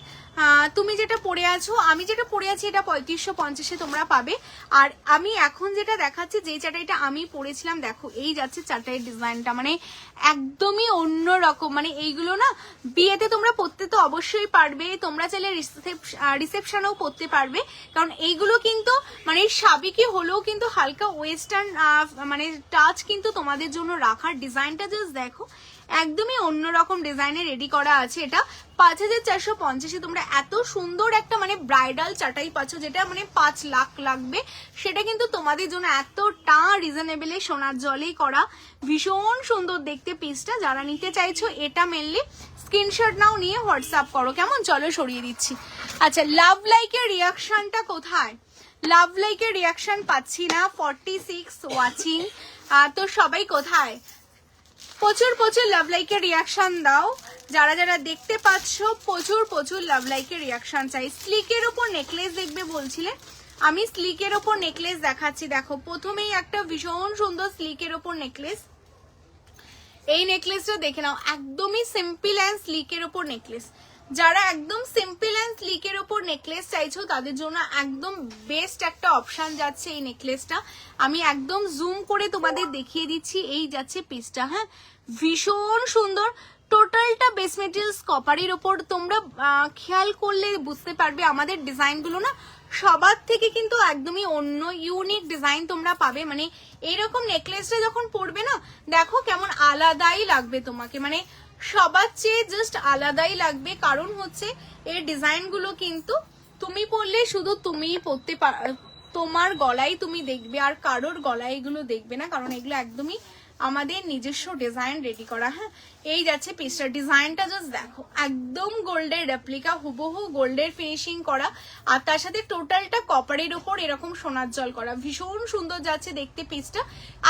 তুমি যেটা পরে আছো, আমি যেটা পরে আছি এটা 3550-এ তোমরা পাবে। আর আমি এখন যেটা দেখাচ্ছি যেই চাটাইটা আমি পরেছিলাম, দেখো এই যাচ্ছে চাটাইয়ের ডিজাইনটা, মানে একদমই অন্য রকম। মানে এইগুলো না বিয়েতে তোমরা পরতে তো অবশ্যই পারবে, তোমরা চাইলে রিসেপশনেও পরতে পারবে, কারণ এইগুলো কিন্তু মানে সাবেকি হলেও কিন্তু হালকা ওয়েস্টার্ন মানে টাচ কিন্তু তোমাদের জন্য রাখার। ডিজাইনটা জাস্ট দেখো, একদমই অন্যরকম ডিজাইনে রেডি করা আছে। এটা 5450-এ তোমরা এত সুন্দর একটা মানে ব্রাইডাল চাটাই পাচ্ছ, যেটা মানে 5 লাখ লাগবে, সেটা কিন্তু তোমাদের জন্য এতটা রিজনেবলে সোনার জলেই করা। ভীষণ সুন্দর দেখতে পিসটা। যারা নিতে চাইছো এটা মেনলি স্ক্রিনশট নাও, নিয়ে হোয়াটসঅ্যাপ করো। কেমন? চলো সরিয়ে দিচ্ছি। আচ্ছা লাভ লাইকের রিয়াকশনটা কোথায়? লাভ লাইকের রিয়াকশন পাচ্ছি না, 46 ওয়াচিং। তো সবাই কোথায়? প্রচুর প্রচুর লাভ লাইকের রিয়াকশন দাও। যারা যারা দেখতে পাচ্ছ প্রচুর প্রচুর লাভ লাইকের রিয়াকশন চাই। স্লিকের ওপর নেকলেস দেখবে বলছিলে, আমি স্লিকের ওপর নেকলেস দেখাচ্ছি। দেখো প্রথমেই একটা ভীষণ সুন্দর স্লিকের ওপর নেকলেস, এই নেকলেসটা দেখে নাও, একদমই সিম্পল অ্যান্ড স্লিকের ওপর নেকলেস। যারা একদম সিম্পল অ্যান্ড স্লিকের ওপর নেকলেস চাইছো তাদের জন্য একদম বেস্ট একটা অপশন যাচ্ছে এই নেকলেসটা। আমি একদম জুম করে তোমাদের দেখিয়ে দিচ্ছি। এই যাচ্ছে পিসটা, হ্যাঁ ভীষণ সুন্দর। টোটালটা বেস মেটেরিয়ালস কপারের ওপর। তোমরা খেয়াল করলে বুঝতে পারবে আমাদের ডিজাইনগুলো না সবার থেকে কিন্তু একদমই অন্য ইউনিক ডিজাইন তোমরা পাবে। মানে এইরকম নেকলেসটা যখন পরবে না দেখো কেমন আলাদাই লাগবে তোমাকে, মানে সবার চেয়ে জাস্ট আলাদাই লাগবে। কারণ হচ্ছে এই ডিজাইনগুলো কিন্তু তুমি পরলে শুধু তুমিই পরতে তোমার গলায় তুমি দেখবে, আর কারোর গলায় এগুলো দেখবে না, কারণ এগুলো একদমই আমাদের নিজস্ব ডিজাইন রেডি করা। হ্যাঁ এই যাচ্ছে পিসটার ডিজাইনটা জাস্ট দেখো, একদম গোল্ডের রেপ্লিকা, হুবহু গোল্ডের ফিনিশিং করা, আর তার সাথে টোটালটা কপারের ওপর এরকম সোনার জল করা। ভীষণ সুন্দর যাচ্ছে দেখতে পিসটা।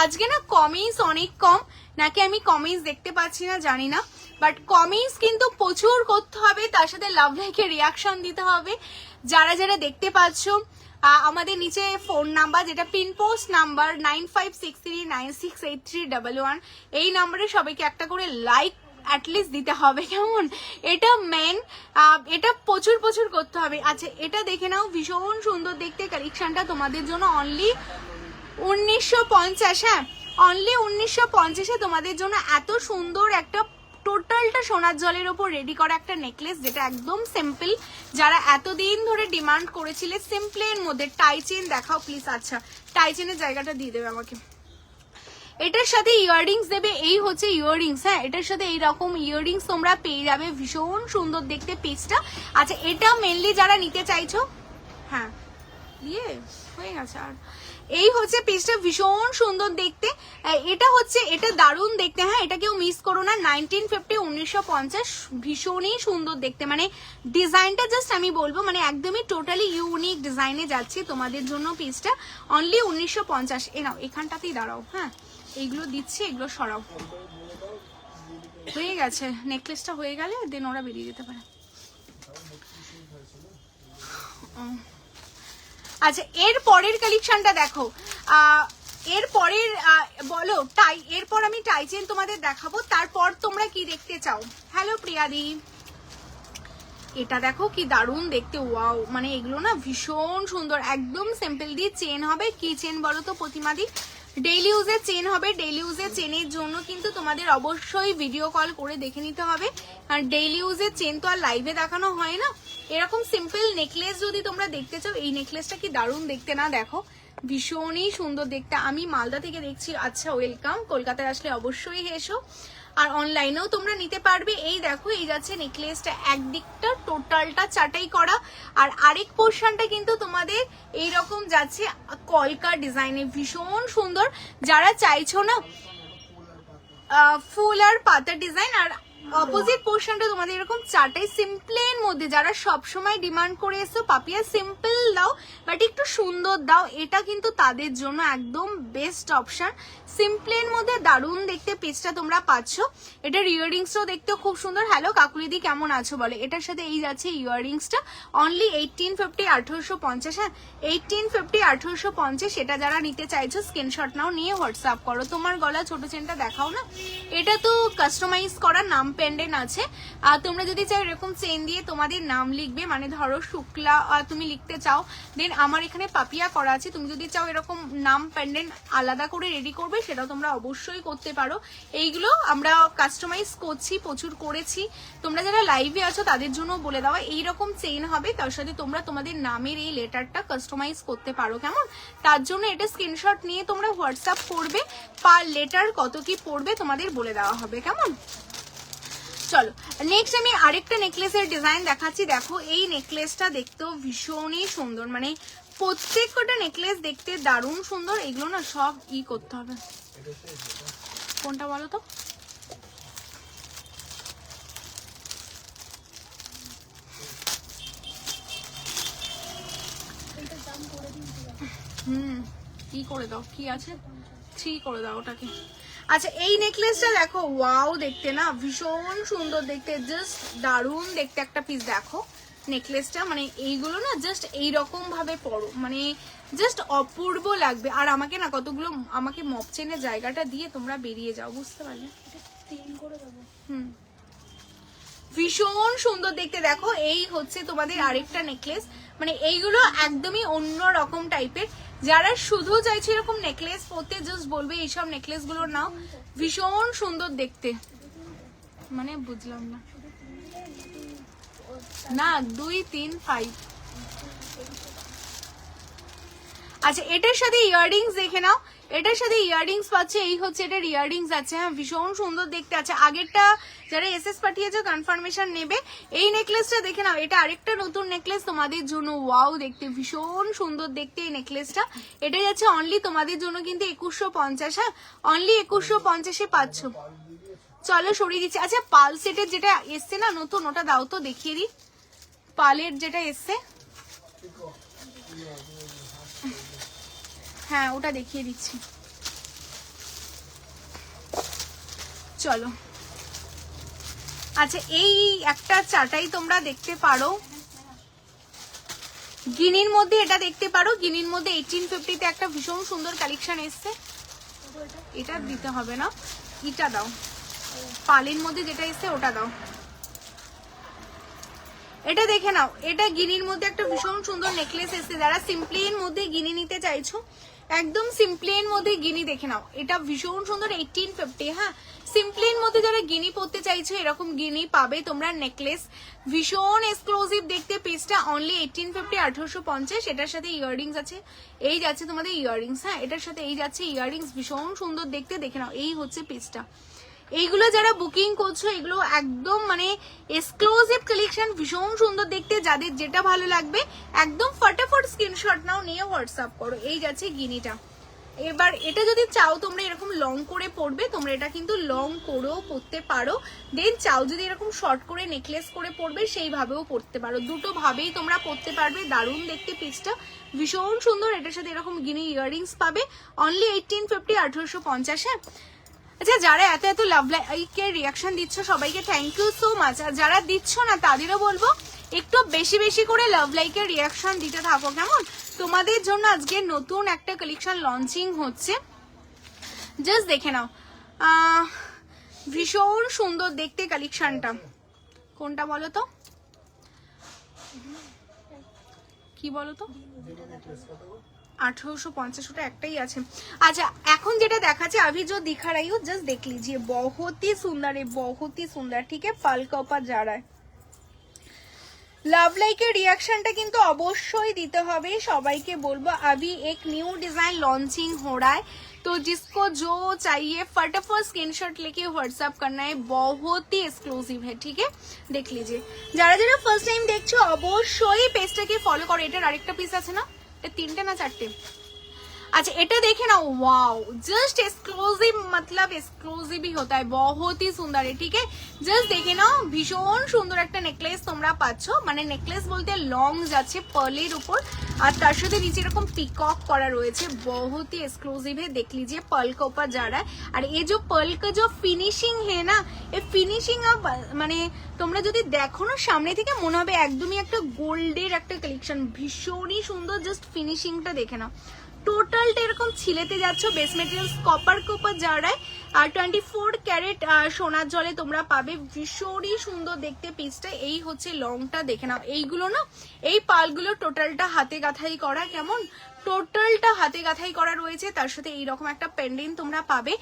আজকে না কমেন্স অনেক কম, নাকি আমি কমেন্স দেখতে পাচ্ছি না জানি না, বাট কমেন্স কিন্তু প্রচুর করতে হবে, তার সাথে লাভ লাইকে রিয়াকশন দিতে হবে। যারা যারা দেখতে পাচ্ছ আমাদের নিচে ফোন নাম্বার, যেটা পিন পোস্ট নাম্বার 9563968311, এই নাম্বারে সবাইকে একটা করে লাইক অ্যাটলিস্ট দিতে হবে। কেমন? এটা মেন, এটা প্রচুর প্রচুর করতে হবে। আচ্ছা এটা দেখে নাও, ভীষণ সুন্দর দেখতে কালেকশনটা তোমাদের জন্য অনলি 1950। হ্যাঁ অনলি 1950-এ তোমাদের জন্য এত সুন্দর একটা টোটালটা সোনার জলের ওপর রেডি করা একটা নেকলেস, যেটা একদম সিম্পল। যারা এতদিন ধরে ডিমান্ড করেছিলে সিম্পলের মধ্যে, টাই চেন দেখাও প্লিজ। আচ্ছা টাই চেনের জায়গাটা দিয়ে দেবে আমাকে। এটার সাথে ইয়াররিংস দেবে, এই হচ্ছে ইয়াররিংস। হ্যাঁ এটার সাথে এইরকম ইয়াররিংস তোমরা পেয়ে যাবে, ভীষণ সুন্দর দেখতে পিসটা। আচ্ছা এটা মেনলি যারা নিতে চাইছো, হ্যাঁ দিয়ে হয়ে গেছে। আর এই হচ্ছে পিসটা, ভীষণ সুন্দর দেখতে। এটা দারুণ দেখতে। হ্যাঁ এটা কেউ মিস করো না, 1950 ভীষণই সুন্দর দেখতে। মানে ডিজাইনটা জাস্ট আমি বলবো মানে একদমই টোটালি ইউনিক ডিজাইনে যাচ্ছে তোমাদের জন্য পিসটা, অনলি 1950। এ নাও এখানটাতেই দাঁড়াও, হ্যাঁ এইগুলো দিচ্ছি, এগুলো সরাও। হয়ে গেছে নেকলেসটা, হয়ে গেলে দেন ওরা বেরিয়ে যেতে পারে। আচ্ছা এর পরের কালেকশনটা দেখো, এর পরের বলো টাই, এরপর আমি টাই চেন তোমাদের দেখাবো। তারপর তোমরা কি দেখতে চাও? হ্যালো প্রিয়াদি, এটা দেখো কি দারুণ দেখতে, ওয়াও। মানে এগুলো না ভীষণ সুন্দর, একদম সিম্পল দিয়ে চেন হবে। কি চেন বলো তো প্রতিমাদি? ডেইলি ইউজের চেন হবে। ডেইলি ইউজের চেনের জন্য কিন্তু তোমাদের অবশ্যই ভিডিও কল করে দেখে নিতে হবে, আর ডেইলি ইউজের চেন তো আর লাইভে দেখানো হয় না। এরকম সিম্পল নেকলেস যদি তোমরা দেখতে চাও, এই নেকলেসটা কি দারুণ দেখতে না? দেখো ভীষণই সুন্দর দেখতে। আমি মালদা থেকে দেখছি। আচ্ছা ওয়েলকাম, কলকাতায় আসলে অবশ্যই এসো, আর অনলাইনেও তোমরা নিতে পারবে। এই দেখো এই যাচ্ছে নেকলেসটা, একদিকটা টোটালটা চাটাই করা, আর আরেক পোর্শনটা কিন্তু তোমাদের এইরকম যাচ্ছে কলকা ডিজাইনে, ভীষণ সুন্দর। যারা চাইছো না ফুল আর পাতা ডিজাইন, আর অপোজিট পোর্শনটা তোমাদের এরকম চারটাই সিম্পলের মধ্যে, যারা সব সময় ডিমান্ড করে এসো পাপিয়া সিম্পল দাও বাট একটু সুন্দর দাও, এটা কিন্তু তাদের জন্য একদম বেস্ট অপশন। সিম্পলের মধ্যে দারুণ দেখতে পিসটা তোমরা পাচ্ছ। এটার ইয়াররিংসটাও দেখতেও খুব সুন্দর। হ্যালো কাকুলিদি কেমন আছো বলে। এটার সাথে এই যাচ্ছে ইয়াররিংসটা অনলি 1850 1850। হ্যাঁ 1850 1850। এটা যারা নিতে চাইছো স্ক্রিনশট নাও, নিয়ে হোয়াটসঅ্যাপ করো। তোমার গলা ছোট চেনটা দেখাও না, এটা তো কাস্টমাইজ করা নাম পেন্ডেন্ট আছে। আর তোমরা যদি চাও এরকম চেন দিয়ে তোমাদের নাম লিখবে, মানে ধরো শুক্লা তুমি লিখতে চাও, দেন আমার এখানে পাপিয়া করা আছে, তুমি যদি চাও এরকম নাম পেন্ডেন্ট আলাদা করে রেডি করবে সেটাও তোমরা অবশ্যই করতে পারো। এইগুলো আমরা কাস্টমাইজ করছি, প্রচুর করেছি। তোমরা যারা লাইভে আছো তাদের জন্য বলে দেওয়া, এইরকম চেইন হবে, তার সাথে তোমরা তোমাদের নামের এই লেটারটা কাস্টমাইজ করতে পারো কেমন। তার জন্য এটা স্ক্রিনশট নিয়ে তোমরা হোয়াটসঅ্যাপ করবে, পার লেটার কত কি পড়বে তোমাদের বলে দেওয়া হবে কেমন। চলো নেক্সট আমি আরেকটা নেকলেসের ডিজাইন দেখাচ্ছি। দেখো এই নেকলেসটা দেখতেও ভীষণই সুন্দর, মানে প্রত্যেকটা নেকলেস দেখতে দারুণ সুন্দর। এগুলো না সব করতে হবে। কোনটা বলো তো? কি করে দাও, কি আছে 3 করে দাও ওটাকে। আচ্ছা এই নেকলেসটা দেখো, ওয়াও দেখতে না ভীষণ সুন্দর দেখতে, জাস্ট দারুণ দেখতে একটা পিস। দেখো নেকলেসটা, মানে এইগুলো না জাস্ট এইরকম ভাবে পরো, মানে জাস্ট অপূর্ব লাগবে। আর আমাকে না কতগুলো আমাকে মপ চেনের জায়গাটা দিয়ে তোমরা বেরিয়ে যাও, বুঝতে পারলে? ভীষণ সুন্দর দেখতে। দেখো এই হচ্ছে তোমাদের আরেকটা নেকলেস, মানে এইগুলো একদমই অন্য রকম টাইপের। যারা শুধু চাইছে এরকম নেকলেস পরতে জাস্ট বলবে এইসব নেকলেস গুলো নাও, ভীষণ সুন্দর দেখতে। মানে বুঝলাম না, না 2 3 5। আচ্ছা এটার সাথে ইয়াররিংস দেখে নাও, এটার সাথে ইয়াররিংস পাচ্ছে, এই হচ্ছে এটার ইয়াররিংস আছে। হ্যাঁ ভীষণ সুন্দর দেখতে আছে। আগেরটা যারা এসএস পাঠিয়েছে কনফার্মেশন নেবে। এই নেকলেসটা দেখে নাও, এটা আরেকটা নতুন নেকলেস তোমাদের জন্য, ওয়াও দেখতে ভীষণ সুন্দর দেখতে এই নেকলেসটা। এটা যাচ্ছে অনলি তোমাদের জন্য কিন্তু 2150। হ্যাঁ অনলি 2150-এ পাচ্ছ। চলো সরিয়ে দিচ্ছি। আচ্ছা পাল সেটের যেটা এসছে না নতুন, ওটা দাও তো দেখিয়ে দিই। পালের যেটা এসছে, হ্যাঁ ওটা দেখিয়ে দিচ্ছি। চলো আচ্ছা এই একটা চাটাই তোমরা দেখতে পারো, গিনির মধ্যে এটা দেখতে পারো। গিনির মধ্যে 1850-তে একটা ভীষণ সুন্দর কালেকশন এসছে। এটা দিতে হবে না, এটা দাও। পালের মধ্যে যেটা এসছে ওটা দাও। এটা দেখে নাও, এটা গিনির মধ্যে একটা ভীষণ সুন্দর নেকলেস এসছে। যারা সিম্পলির মধ্যে গিনি নিতে চাইছো, একদম সিম্পলির মধ্যে গিনি দেখে নাও, এটা ভীষণ সুন্দর 1850। হ্যাঁ সিম্পলির মধ্যে যারা গিনি পরতে চাইছো এরকম গিনি পাবে তোমরা। নেকলেস ভীষণ এক্সক্লুসিভ দেখতে, পিসটা অনলি 1850 1850। এটার সাথে ইয়াররিংস আছে, এই যাচ্ছে তোমাদের ইয়াররিংস। হ্যাঁ এটার সাথে এই যাচ্ছে ইয়াররিংস, ভীষণ সুন্দর দেখতে দেখে নাও। এই হচ্ছে পিসটা। এইগুলো যারা বুকিং করছো এগুলো একদম মানে এক্সক্লুসিভ কালেকশন, ভীষণ সুন্দর দেখতে। যাদের যেটা ভালো লাগবে একদম ফটাফট স্ক্রিনশট নাও, নিয়ে হোয়াটসঅ্যাপ করো। এই যাচ্ছে গিনিটা। এবার এটা যদি চাও তোমরা এরকম লং করে পরবে, তোমরা এটা কিন্তু লং করেও পরতে পারো। দেন চাও যদি এরকম শর্ট করে নেকলেস করে পরবে সেইভাবেও পরতে পারো, দুটো ভাবেই তোমরা পরতে পারবে। দারুণ দেখতে পিসটা, ভীষণ সুন্দর। এটার সাথে এরকম গিনি ইয়াররিংস পাবে অনলি 1850 1850। হ্যাঁ আচ্ছা যারা এত এত লাভ লাইকের রিয়াকশন দিচ্ছ সবাইকে থ্যাংক ইউ সো মাচ। আর যারা দিচ্ছ না তাদেরও বলবো একটু বেশি বেশি করে লাভ লাইকের রিয়াকশন দিতে থাকো কেমন। তোমাদের জন্য আজকে নতুন একটা কালেকশন লঞ্চিং হচ্ছে, জাস্ট দেখে নাও। ভীষণ সুন্দর দেখতে কালেকশনটা। কোনটা বলো তো, কি বলো তো? 1850 ওটা একটাই আছে। আচ্ছা এখন যেটা দেখাচ্ছে अभी जो दिखा रही हूँ जस्ट देख लीजिए, बहुत ही सुंदर है, बहुत ही सुंदर। ठीक है पाल का ऊपर जा रहा है। লাভ লাইকের রিয়াকশনটা কিন্তু অবশ্যই দিতে হবে। সবাইকে বলবো अभी एक न्यू डिजाइन लॉन्चिंग हो रहा है, तो जिसको जो चाहिए फटाफट स्क्रीनशॉट लेके व्हाट्सएप करना है, बहुत ही एक्सक्लूसिव है। ठीक है देख लीजिए। যারা যারা ফার্স্ট টাইম দেখছো অবশ্যই পেজটাকে ফলো করো। এটার আরেকটা পিস আছে না, এটা 3টে না 4টে? अच्छा এটা দেখে নাও, वाओ जस्ट एक्सक्लूसिव, मतलब एक्सक्लूसिव ही होता है, बहुत ही सुंदर है। ठीक है, जस्ट দেখে নাও, ভীষণ সুন্দর একটা নেকলেস তোমরা পাচ্ছো, মানে নেকলেস বলতে লং যাচ্ছে পার্লের উপর, আর তার সাথে নিচে এরকম পিকক করা রয়েছে, बहुत ही एक्सक्लूसिव है। देख लीजिए पर्ल के ऊपर जा रहा है, और ये जो पर्ल का जो फिनिशिंग है ना, ये फिनिशिंग মানে তোমরা যদি দেখো না সামনে থেকে মনে হবে একদমই একটা গোল্ডের একটা কালেকশন, ভীষণই সুন্দর। জাস্ট ফিনিশিংটা দেখে নাও, টোটালটা এরকম ছিলেতে যাচ্ছ। বেস মেটেরিয়ালস কপার কোপার জারায়, আর 24 ক্যারেট সোনার জলে তোমরা পাবে, ভীষণই সুন্দর দেখতে পিসটা। এই হচ্ছে লংটা দেখে নাও, এইগুলো না, এই পালগুলো টোটালটা হাতে গাঁথাই করা, কেমন টোটালটা হাতে গাঁথাই করা রয়েছে, তার সাথে এইরকম একটা পেंडेंट তোমরা পাবে।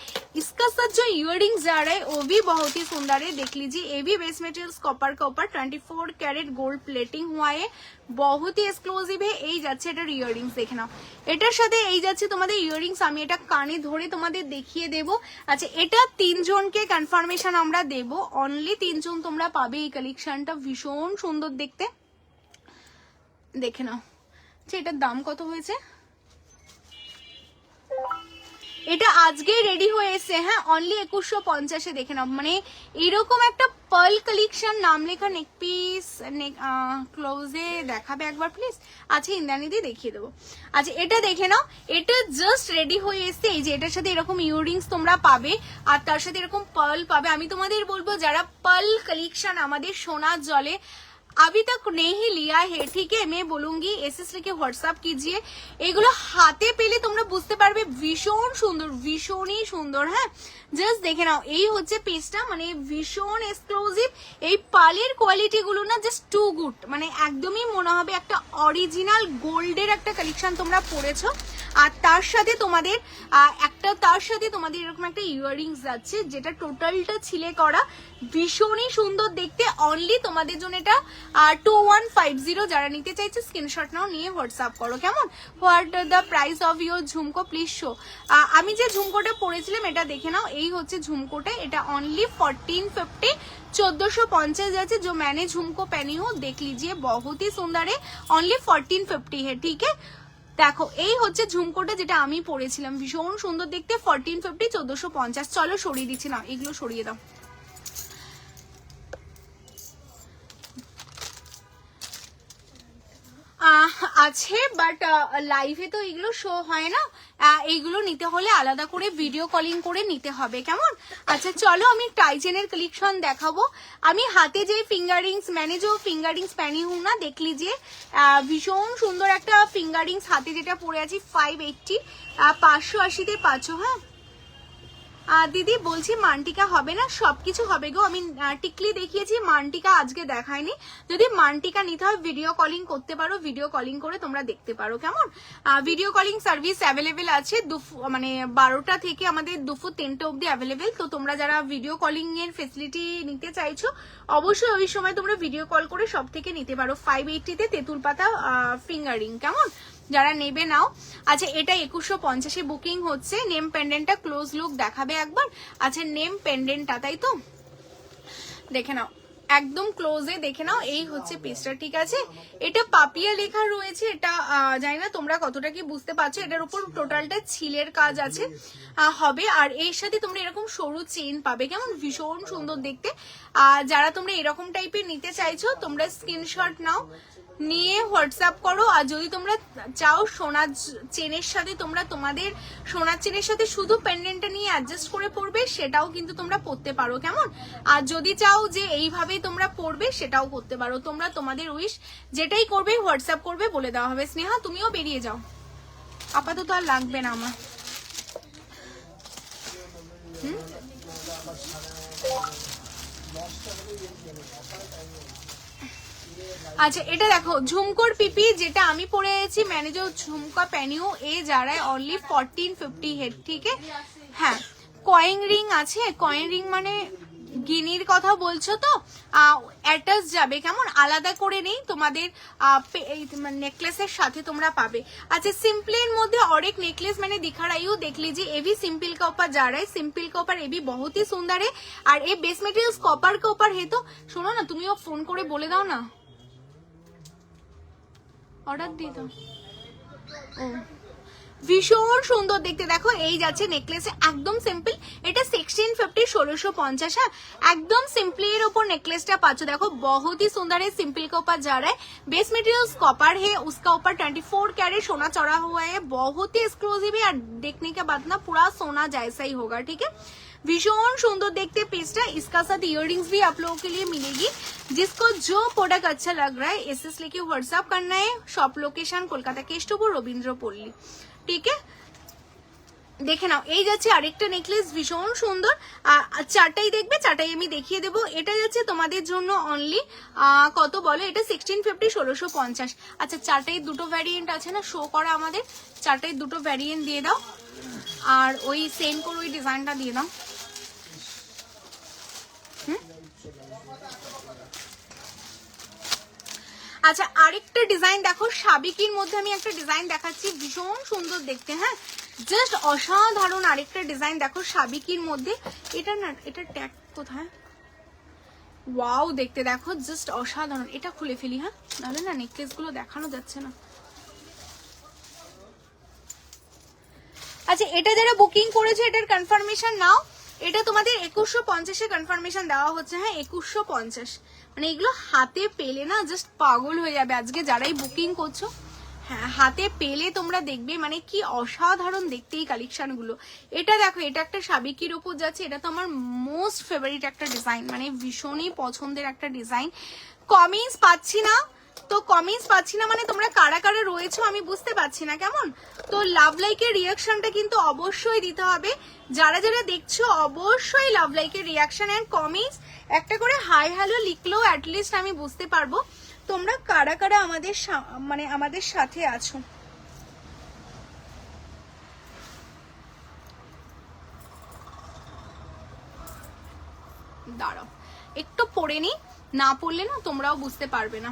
इसका साथ जो इयररिंग्स जा रहा है वो भी बहुत ही सुंदर है, देख लीजिए। ये भी बेस मटेरियल्स कॉपर का ऊपर 24 कैरेट गोल्ड प्लेटिंग हुआ है, बहुत ही एक्सक्लूसिव है। এই যাচ্ছে এটার ইয়াররিংস দেখে নাও, এটার সাথে এই যাচ্ছে তোমাদের ইয়াররিংস। আমি এটা কানে ধরে তোমাদের দেখিয়ে দেব। আচ্ছা এটা 3 জনকে কনফার্মেশন আমরা দেব, অনলি 3 জন তোমরা পাবে এই কালেকশনটা, ভীষণ সুন্দর দেখতে, দেখে নাও। আচ্ছা এটার দাম কত হয়েছে? এটা আজকে রেডি হয়ে এসেছে, হ্যাঁ অনলি 2150 দেখে নাও। মানে এরকম একটা পার্ল কালেকশন, নাম লেখা নেক পিস, ক্লোজে দেখাবে একবার প্লিজ। আচ্ছা ইন্দ্রাণী দি দেখিয়ে দেবো। আচ্ছা এটা দেখে নাও, এটা জাস্ট রেডি হয়ে এসেছে। এই যে এটার সাথে এরকম ইয়াররিংস তোমরা পাবে, আর তার সাথে এরকম পার্ল পাবে। আমি তোমাদের বলবো যারা পার্ল কালেকশন আমাদের সোনার জলে अभी तक नहीं लिया है, ठीक है, मैं बोलूंगी एसएस लिखे व्हाट्सएप कीजिए। এগুলো হাতে পেলে তোমরা বুঝতে পারবে ভীষণ সুন্দর, ভীষণই সুন্দর। হ্যাঁ জাস্ট দেখে নাও, এই হচ্ছে পিসটা, মানে ভীষণ এক্সক্লুসিভ। এই পালের কোয়ালিটি গুলো না জাস্ট টু গুড, মানে একদমই মনে হবে একটা অরিজিনাল গোল্ডের একটা কালেকশন তোমরা পরেছো। আর তার সাথে তোমাদের এরকম একটা ইয়াররিংস যাচ্ছে, যেটা টোটালটা ছিলে করা, ভীষণই সুন্দর দেখতে। অনলি তোমাদের জন্য এটা 2150, যারা নিতে চাইছে স্ক্রিনশট নাও, নিয়ে হোয়াটসঅ্যাপ করো, কেমন। What the price of your ঝুমকো প্লিজ শো। আমি যে ঝুমকোটা পরেছিলাম এটা দেখে নাও, এই হচ্ছে ঝুমকোটা, এটা অনলি 1450, 1450 যাচ্ছে। जो मैंने झुमको पहनी हूँ देख लीजिए, बहुत ही सुंदर है, অনলি 1450 है, ठीक है। দেখো এই হচ্ছে ঝুমকোটা যেটা আমি পরেছিলাম, ভীষণ সুন্দর দেখতে, 1450, 1450। চলো সরিয়ে দিচ্ছি না, এগুলো সরিয়ে দাও। আছে বাট লাইভে তো এগুলো শো হয় না, এইগুলো নিতে হলে আলাদা করে ভিডিও কলিং করে নিতে হবে, কেমন। আচ্ছা চলো আমি টাইচেনের কালেকশন দেখাবো। আমি হাতে যে ফিঙ্গারিংস, मैंने जो ফিঙ্গারিংস पहनी हूं ना, देख लीजिए, ভীষণ সুন্দর একটা ফিঙ্গারিংস হাতে যেটা পরে আছি, 580, 580 তে পাচ্ছ। হ্যাঁ দিদি বলছি মানটিকা হবে না? সবকিছু হবে গো, আমি টিকলি দেখিয়েছি, মানটিকা আজকে দেখাইনি। যদি মানটিকা নিতে হয় ভিডিও কলিং করতে পারো, ভিডিও কলিং করে তোমরা দেখতে পারো, কেমন। ভিডিও কলিং সার্ভিস অ্যাভেলেবেল আছে, মানে 12টা থেকে আমাদের দুপুর 3টে অবধি অ্যাভেলেবেল। তো তোমরা যারা ভিডিও কলিং এর ফেসিলিটি নিতে চাইছো অবশ্যই ওই সময় তোমরা ভিডিও কল করে সব থেকে নিতে পারো। 580 তে তেঁতুল পাতা ফিঙ্গারিং, কেমন, যারা নেবে নাও। আচ্ছা এটা 2150 বুকিং হচ্ছে। নেম পেন্ডেন্টটা ক্লোজ লুক দেখাবে একবার। আচ্ছা নেম পেন্ডেন্টটা, তাই তো, দেখে নাও একদম ক্লোজে, দেখে নাও। এই হচ্ছে পিসটা, ঠিক আছে। এটা পাপিয়া লেখা রয়েছে, এটা জানি না তোমরা কতটা কি বুঝতে পারছো। এটার উপর টোটালটা ছিলের কাজ আছে হবে, আর এর সাথে তোমরা এরকম সরু চেন পাবে, কেমন, ভীষণ সুন্দর দেখতে। যারা তোমরা এরকম টাইপের নিতে চাইছো তোমরা স্ক্রিনশট নাও, নিয়ে হোয়াটসঅ্যাপ করো। আর যদি তোমরা চাও সোনার চেনের সাথে তোমরা তোমাদের সোনার চেনের সাথে শুধু পেন্ডেন্টটা নিয়ে অ্যাডজাস্ট করে পরবে, সেটাও কিন্তু তোমরা পরতে পারো, কেমন। আর যদি চাও যে এইভাবেই তোমরা পরবে সেটাও করতে পারো। তোমরা তোমাদের উইশ যেটাই করবে হোয়াটসঅ্যাপ করবে, বলে দেওয়া হবে। স্নেহা তুমিও বেরিয়ে যাও, আপাতত আর লাগবে না আমার। अच्छा এটা দেখো ঝুমকোর পিপি যেটা আমি পরে আছি, मैंने जो झुमका पहनी हूं ए जा रहा है ओनली 1450 है, ठीक है। হ্যাঁ কয়েন রিং আছে, কয়েন রিং মানে গিনির কথা বলছো তো, অ্যাটাচ যাবে, কেমন, আলাদা করে নেই, তোমাদের नेकलेसের সাথে তোমরা পাবে। अच्छा सिंपल মধ্যে और एक नेकलेस मैंने दिखा रही हूँ, देख लीजिए, ये भी सिंपल का ऊपर जा रहा है, सिंपल के ऊपर ये भी बहुत ही सुंदर है, और ये बेस मटेरियल्स कॉपर के ऊपर है। तो सुनो ना, तुमिও फोन করে বলে দাও না, অর্ডার দিয়ে দাও। ও ভীষণ সুন্দর দেখতে। দেখো এই যাচ্ছে নেকলেসে, একদম সিম্পল। এটা 1650 1650। হ্যাঁ, একদম सिंपली এর উপর नेकलेसটা पाचो। देखो बहुत ही सुंदर है, सिंपल के ऊपर जा रहा है, बेस मटेरियल्स कॉपर है, उसका ऊपर 24 कैरेट सोना चढ़ा हुआ है, बहुत ही एक्सक्लूसिव है। और देखने के बाद ना पूरा सोना जैसा ही होगा, ठीक है। भीषण सुंदर देखते पीसटा। इसका साथ इयररिंग्स भी आप लोगों के लिए मिलेगी। जिसको जो प्रोडक्ट अच्छा लग रहा है एसएस लेके व्हाट्सएप करना है। शॉप लोकेशन कोलकाता केष्टपुर रविंद्रपल्ली, ठीक है। দেখে নাও, এই যাচ্ছে আরেকটা নেকলেস ভীষণ সুন্দর। চারটাই দেখবে, চারটাই আমি দেখিয়ে দেবো। এটা যাচ্ছে তোমাদের জন্য অনলি কত বলো, এটা 1650 1650। আচ্ছা, চারটাই দুটো ভ্যারিয়েন্ট আছে না শো করা আমাদের, চারটাই দুটো ভ্যারিয়েন্ট দিয়ে দাও। আর ওই সেম করে ওই ডিজাইনটা দিয়ে দাও। আচ্ছা, আরেকটা ডিজাইন দেখো, সাবিকির মধ্যে আমি একটা ডিজাইন দেখাচ্ছি, ভীষণ সুন্দর দেখতে। হ্যাঁ, জাস্ট অসাধারণ আরেকটা ডিজাইন দেখো সাবিকির মধ্যে। এটা না, এটা ট্যাগ কোথায়, ওয়াও দেখতে, দেখো জাস্ট অসাধারণ। এটা খুলে ফেলি, হ্যাঁ, নাহলে না নেকলেস গুলো দেখানো যাচ্ছে না। আচ্ছা, এটা যারা বুকিং করেছে এটার কনফার্মেশন নাও। এটা তোমাদের 2150 কনফার্মেশন দেওয়া হচ্ছে। হ্যাঁ, 2150। মানে এগুলো হাতে পেলে না জাস্ট পাগল হয়ে যাবে আজকে যারাই বুকিং করছো। হ্যাঁ, হাতে পেলে তোমরা দেখবে মানে কি অসাধারণ দেখতে এই কালেকশন গুলো। এটা দেখো, এটা একটা সাবিকির উপর যাচ্ছে। এটা তো আমার মোস্ট ফেভারিট একটা ডিজাইন, মানে ভীষণই পছন্দের একটা ডিজাইন। কমেন্টস পাচ্ছি না, তো কমেন্টস পাচ্ছি না মানে তোমরা কারা কারা রয়েছো আমি বুঝতে পারছি না, কেমন। তো লাভ লাইকের রিয়াকশনটা কিন্তু অবশ্যই দিতে হবে। যারা যারা দেখছো অবশ্যই লাভ লাইকের রিয়াকশন এন্ড কমেন্টস একটা করে হাই হ্যালো লিখলেও অ্যাটলিস্ট আমি বুঝতে পারবো তোমরা কারা কারা আমাদের মানে আমাদের সাথে আছো। দাঁড়াও একটু পড়ে নি, না পড়লে না তোমরাও বুঝতে পারবে না।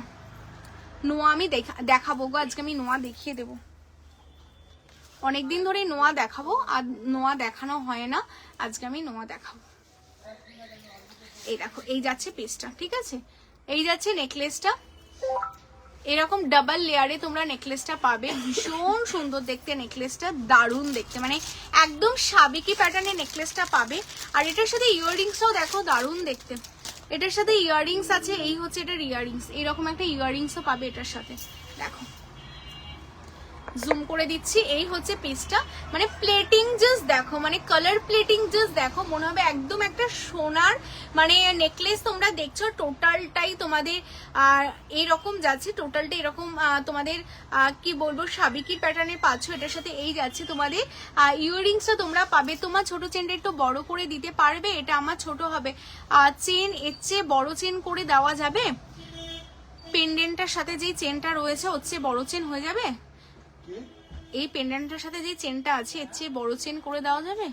নোয়া আমি দেখাবো গো, আজকে আমি নোয়া দেখিয়ে দেবো। অনেকদিন ধরে নোয়া দেখাবো, আর নোয়া দেখানো হয় না, আজকে আমি নোয়া দেখাবো। এই দেখো, এই যাচ্ছে পিসটা, ঠিক আছে। এই যাচ্ছে নেকলেসটা, এরকম ডাবল লেয়ারে তোমরা নেকলেসটা পাবে। ভীষণ সুন্দর দেখতে নেকলেসটা, দারুণ দেখতে, মানে একদম সাবিকি প্যাটার্নের নেকলেসটা পাবে। আর এটার সাথে ইয়াররিংসও দেখো দারুণ দেখতে। এটার সাথে ইয়াররিংস আছে, এই হচ্ছে এটার ইয়াররিংস, এইরকম একটা ইয়াররিংসও পাবে এটার সাথে। দেখো জুম করে দিচ্ছি, এই হচ্ছে পিসটা। মানে প্লেটিং জাস্ট দেখো, মানে কালার প্লেটিং জাস্ট দেখো, মনে হবে একদম একটা সোনার মানে নেকলেস তোমরা দেখছো। টোটালটাই তোমাদের এইরকম যাচ্ছে, টোটালটা এরকম তোমাদের কি বলবো সাবিকির প্যাটার্নে পাচ্ছ। এটার সাথে এই যাচ্ছে তোমাদের ইয়াররিংসটা তোমরা পাবে। তোমার ছোট চেনটা একটু বড় করে দিতে পারবে, এটা আমার ছোট হবে। চেন এর চেয়ে বড় চেন করে দেওয়া যাবে, পেন্ডেন্টটার সাথে যেই চেনটা রয়েছে ওর চেয়ে বড় চেন হয়ে যাবে। এই পেন্ডেন্টের সাথে যে চেনটা আছে এর চেয়ে বড় চেন করে দেওয়া যাবে,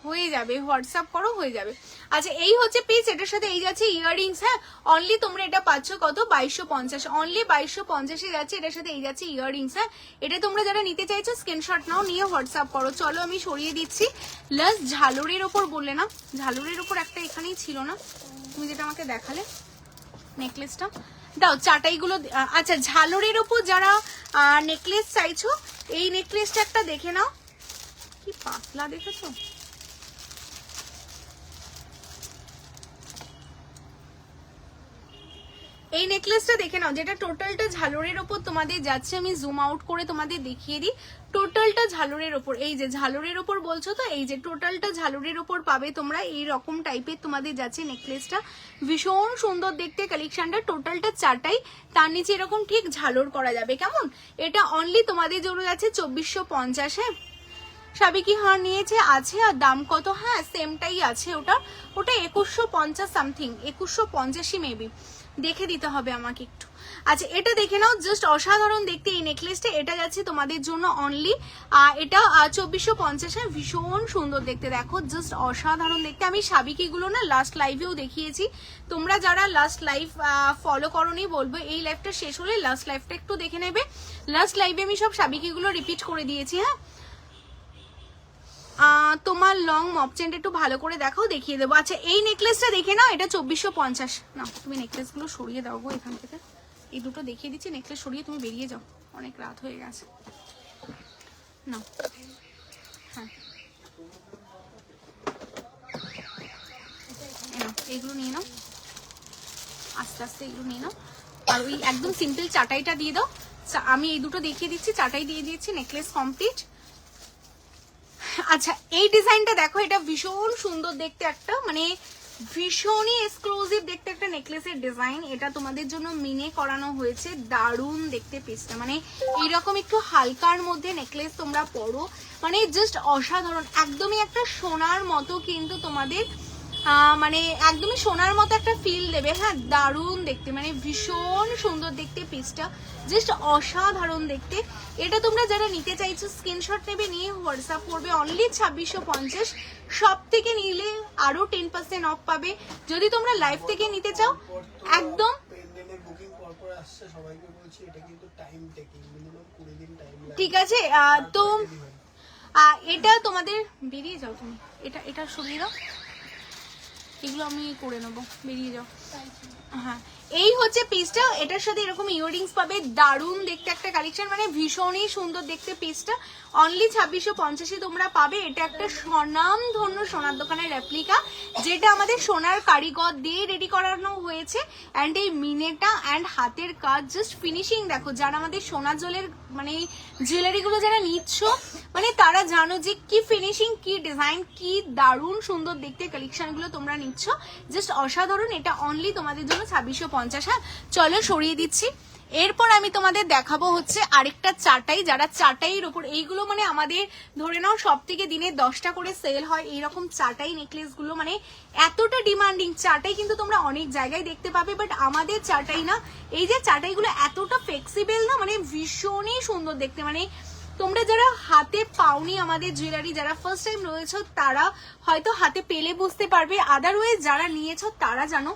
হয়ে যাবে, হোয়াটসঅ্যাপ করো হয়ে যাবে। আচ্ছা, এই হচ্ছে পিস, এটার সাথে এই যাচ্ছে ইয়াররিংস। হ্যাঁ, অনলি তোমরা এটা পাচ্ছ কত, 2250, অনলি 2250 যাচ্ছে। এটার সাথে এই যাচ্ছে ইয়াররিংস। হ্যাঁ, এটা তোমরা যারা নিতে চাইছো স্ক্রিনশট নাও, নিয়ে হোয়াটসঅ্যাপ করো। চলো আমি সরিয়ে দিচ্ছি। লাস্ট ঝালরের ওপর বললে না, ঝালরের ওপর একটা এখানেই ছিল না, তুমি যেটা আমাকে দেখালে নেকলেসটা দাও, চাটাইগুলো। আচ্ছা, ঝালরের ওপর যারা নেকলেস চাইছো এই নেকলেসটা একটা দেখে নাও, কি পাতলা দেখেছো। এই নেকলেসটা দেখে নাও, যেটা টোটালটা ঝালরের ওপর তোমাদের যাচ্ছে। আমি জুম আউট করে তোমাদের দেখিয়ে দিই, টোটালটা ঝালরের ওপর। এই যে ঝালরের ওপর বলছো তো, এই যে টোটালটা ঝালরের ওপর পাবে তোমরা। এই রকম টাইপের তোমাদের যাচ্ছে নেকলেসটা, ভীষণ সুন্দর দেখতে কালেকশনটা। টোটালটা চারটাই, তার নিচে এরকম ঠিক ঝালর করা যাবে, কেমন। এটা অনলি তোমাদের জন্য যাচ্ছে 2450। হ্যাঁ, সাবিকি হার নিয়েছে আছে, আর দাম কত, হ্যাঁ সেমটাই আছে। ওটা 2150 সামথিং, 2150 মেবি, দেখে দিতে হবে আমাকে একটু। আচ্ছা, এটা দেখে নাও, জাস্ট অসাধারণ দেখতে এই নেকলেসটা। এটা যাচ্ছে তোমাদের জন্য অনলি, এটা 2450। হ্যাঁ, ভীষণ সুন্দর দেখতে, দেখো জাস্ট অসাধারণ দেখতে। আমি সাবিকিগুলো না লাস্ট লাইভেও দেখিয়েছি, তোমরা যারা লাস্ট লাইভ ফলো করোনি বলবো এই লাইভটা শেষ হলে লাস্ট লাইভটা একটু দেখে নেবে। লাস্ট লাইভে আমি সব সাবিকিগুলো রিপিট করে দিয়েছি। হ্যাঁ, তোমার লং মপ চেনটা একটু ভালো করে দেখাও, দেখিয়ে দেবো। আচ্ছা, এই নেকলেসটা দেখে নাও, এটা 2450। না তুমি নেকলেসগুলো সরিয়ে দাও গো এখান থেকে, এই দুটো দেখিয়ে দিচ্ছি, নেকলেস সরিয়ে তুমি বেরিয়ে যাও। অনেক রাত হয়ে গেছে না। হ্যাঁ এইগুলো নিয়ে নাও, আস্তে আস্তে এগুলো নিয়ে নাও। আর ওই একদম সিম্পল চাটাইটা দিয়ে দাও। আমি এই দুটো দেখিয়ে দিচ্ছি, চাটাই দিয়ে দিয়েছি, নেকলেস কমপ্লিট। আচ্ছা এই ডিজাইনটা দেখো, এটা ভীষণ সুন্দর দেখতে, একটা মানে ভীষণই এক্সক্লুসিভ দেখতে একটা নেকলেসের ডিজাইন। এটা তোমাদের জন্য মিনে করানো হয়েছে, দারুণ দেখতে পিসটা। মানে এইরকম একটু হালকার মধ্যে নেকলেস তোমরা পরো, মানে জাস্ট অসাধারণ, একদমই একটা সোনার মতো কিন্তু তোমাদের মানে একদমই সোনার মতো একটা ফিল দেবে। হ্যাঁ দারুণ দেখতে, মানে ভীষণ সুন্দর দেখতে পিসটা, জাস্ট অসাধারণ দেখতে। এটা তোমরা যারা নিতে চাইছো স্ক্রিনশট নেবে, নিয়ে হোয়াটসঅ্যাপ করবে। অনলি 2650, সব থেকে নিলে আরো 10% অফ পাবে। যদি তোমরা লাইভ থেকে নিতে চাও একদম ঠিক আছে। তো এটা তোমাদের বেরিয়ে যাও, তুমি এটা সরিয়ে দাও, এগুলো আমি করে নেবো, বেরিয়ে যাও। হ্যাঁ এই হচ্ছে পিসটা, এটার সাথে এরকম ইয়াররিংস পাবে, দারুণ দেখতে একটা কালেকশন, মানে ভীষণই সুন্দর দেখতে পিসটা। অনলি 2650 তোমরা পাবে। এটা একটা স্বনামধন্য সোনার দোকানের রেপ্লিকা, যেটা আমাদের সোনার কারিগর দিয়ে রেডি করানো হয়েছে। অ্যান্ড এই মিনেটা অ্যান্ড হাতের কাজ জাস্ট ফিনিশিং দেখো। যারা আমাদের সোনা জলের মানে জুয়েলারিগুলো যারা নিচ্ছ, মানে তারা জানো যে কি ফিনিশিং, কি ডিজাইন, কি দারুণ সুন্দর দেখতে কালেকশনগুলো তোমরা নিচ্ছ, জাস্ট অসাধারণ। এটা অনলি তোমাদের জন্য 2650। হ্যাঁ চলো সরিয়ে দিচ্ছি। এরপর আমি তোমাদের দেখাবো হচ্ছে আরেকটা চাটাই, যারা চাটাইয়ের ওপর, এইগুলো মানে আমাদের ধরে নাও সব থেকে দিনে 10টা করে সেল হয় এইরকম চাটাই নেকলেস গুলো, মানে এতটা ডিমান্ডিং চাটাই কিন্তু তোমরা অনেক জায়গায় দেখতে পাবে, বাট আমাদের চাটাই না, এই যে চাটাইগুলো এতটা ফ্লেক্সিবল না, মানে ভীষণই সুন্দর দেখতে। মানে তোমরা যারা হাতে পাওনি আমাদের জুয়েলারি, যারা ফার্স্ট টাইম রয়েছে তারা হয়তো হাতে পেলে বুঝতে পারবে, আদারওয়াইজ যারা নিয়েছো তারা জানো।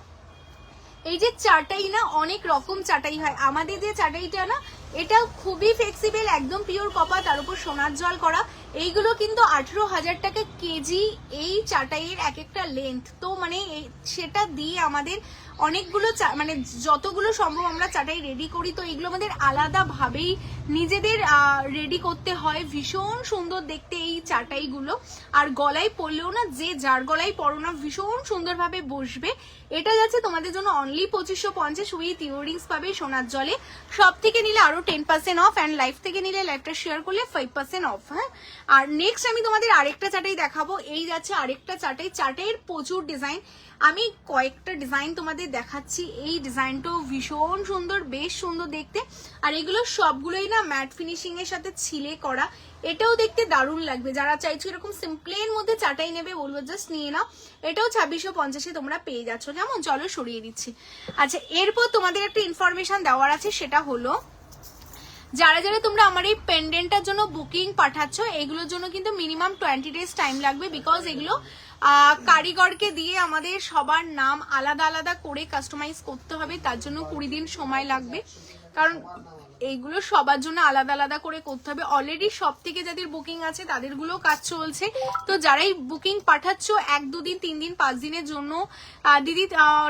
এই যে চাটাই না, অনেক রকম চাটাই হয়, আমাদের যে চাটাইটা না এটা খুবই ফ্লেক্সিবল, একদম পিওর কপার, তার উপর সোনার জল করা। এইগুলো কিন্তু 18,000 টাকা কেজি এই চাটাইয়ের এক একটা লেন্থ। তো মানে সেটা দিয়ে আমাদের অনেকগুলো মানে যতগুলো সম্ভব আমরা চাটাই রেডি করি, তো এগুলো আমাদের আলাদাভাবেই নিজেদের রেডি করতে হয়। ভীষণ সুন্দর দেখতে এই চাটাইগুলো, আর গলায় পরলেও না, যে যার গলায় পরো না ভীষণ সুন্দরভাবে বসবে। এটা যাচ্ছে তোমাদের জন্য অনলি 2550 উইথ ইয়াররিংস পাবে সোনার জলে। সব থেকে নিলে আরো 10% অফ, অ্যান্ড লাইভ থেকে নিলে লাইভটা শেয়ার করলে 5% অফ। হ্যাঁ আর নেক্সট আমি তোমাদের আরেকটা চাটাই দেখাবো। এই যাচ্ছে আরেকটা চাটাই, চাটাইয়ের প্রচুর ডিজাইন, আমি কয়েকটা ডিজাইন তোমাদের দেখাচ্ছি। এই ডিজাইনটাও ভীষণ সুন্দর, বেশ সুন্দর দেখতে, আর এগুলো সবগুলোই না ম্যাট ফিনিশিং এর সাথে ছিলে করা। এটাও দেখতে দারুণ লাগবে। যারা চাইছো এরকম সিম্পলের মধ্যে চাটাই নেবে, বলবো জাস্ট নিয়ে নাও। এটাও 2650 তোমরা পেয়ে যাচ্ছ। যেমন চলো সরিয়ে দিচ্ছি। আচ্ছা এরপর তোমাদের একটা ইনফরমেশন দেওয়ার আছে, সেটা হলো যারা যারা তোমরা আমার এই পেন্ডেন্টটার জন্য বুকিং পাঠাচ্ছ, এগুলোর জন্য কিন্তু মিনিমাম 20 ডেজ টাইম লাগবে, বিকজ এগুলো কারিগরকে দিয়ে আমাদের সবার নাম আলাদা আলাদা করে কাস্টমাইজ করতে হবে, তার জন্য 20 দিন সময় লাগবে, কারণ এইগুলো সবার জন্য আলাদা আলাদা করে করতে হবে। অলরেডি সব থেকে যাদের বুকিং আছে তাদেরগুলো কাজ চলছে। তো যারাই বুকিং পাঠাচ্ছ 1, 2 দিন, 3 দিন, 5 দিনের জন্য দিদি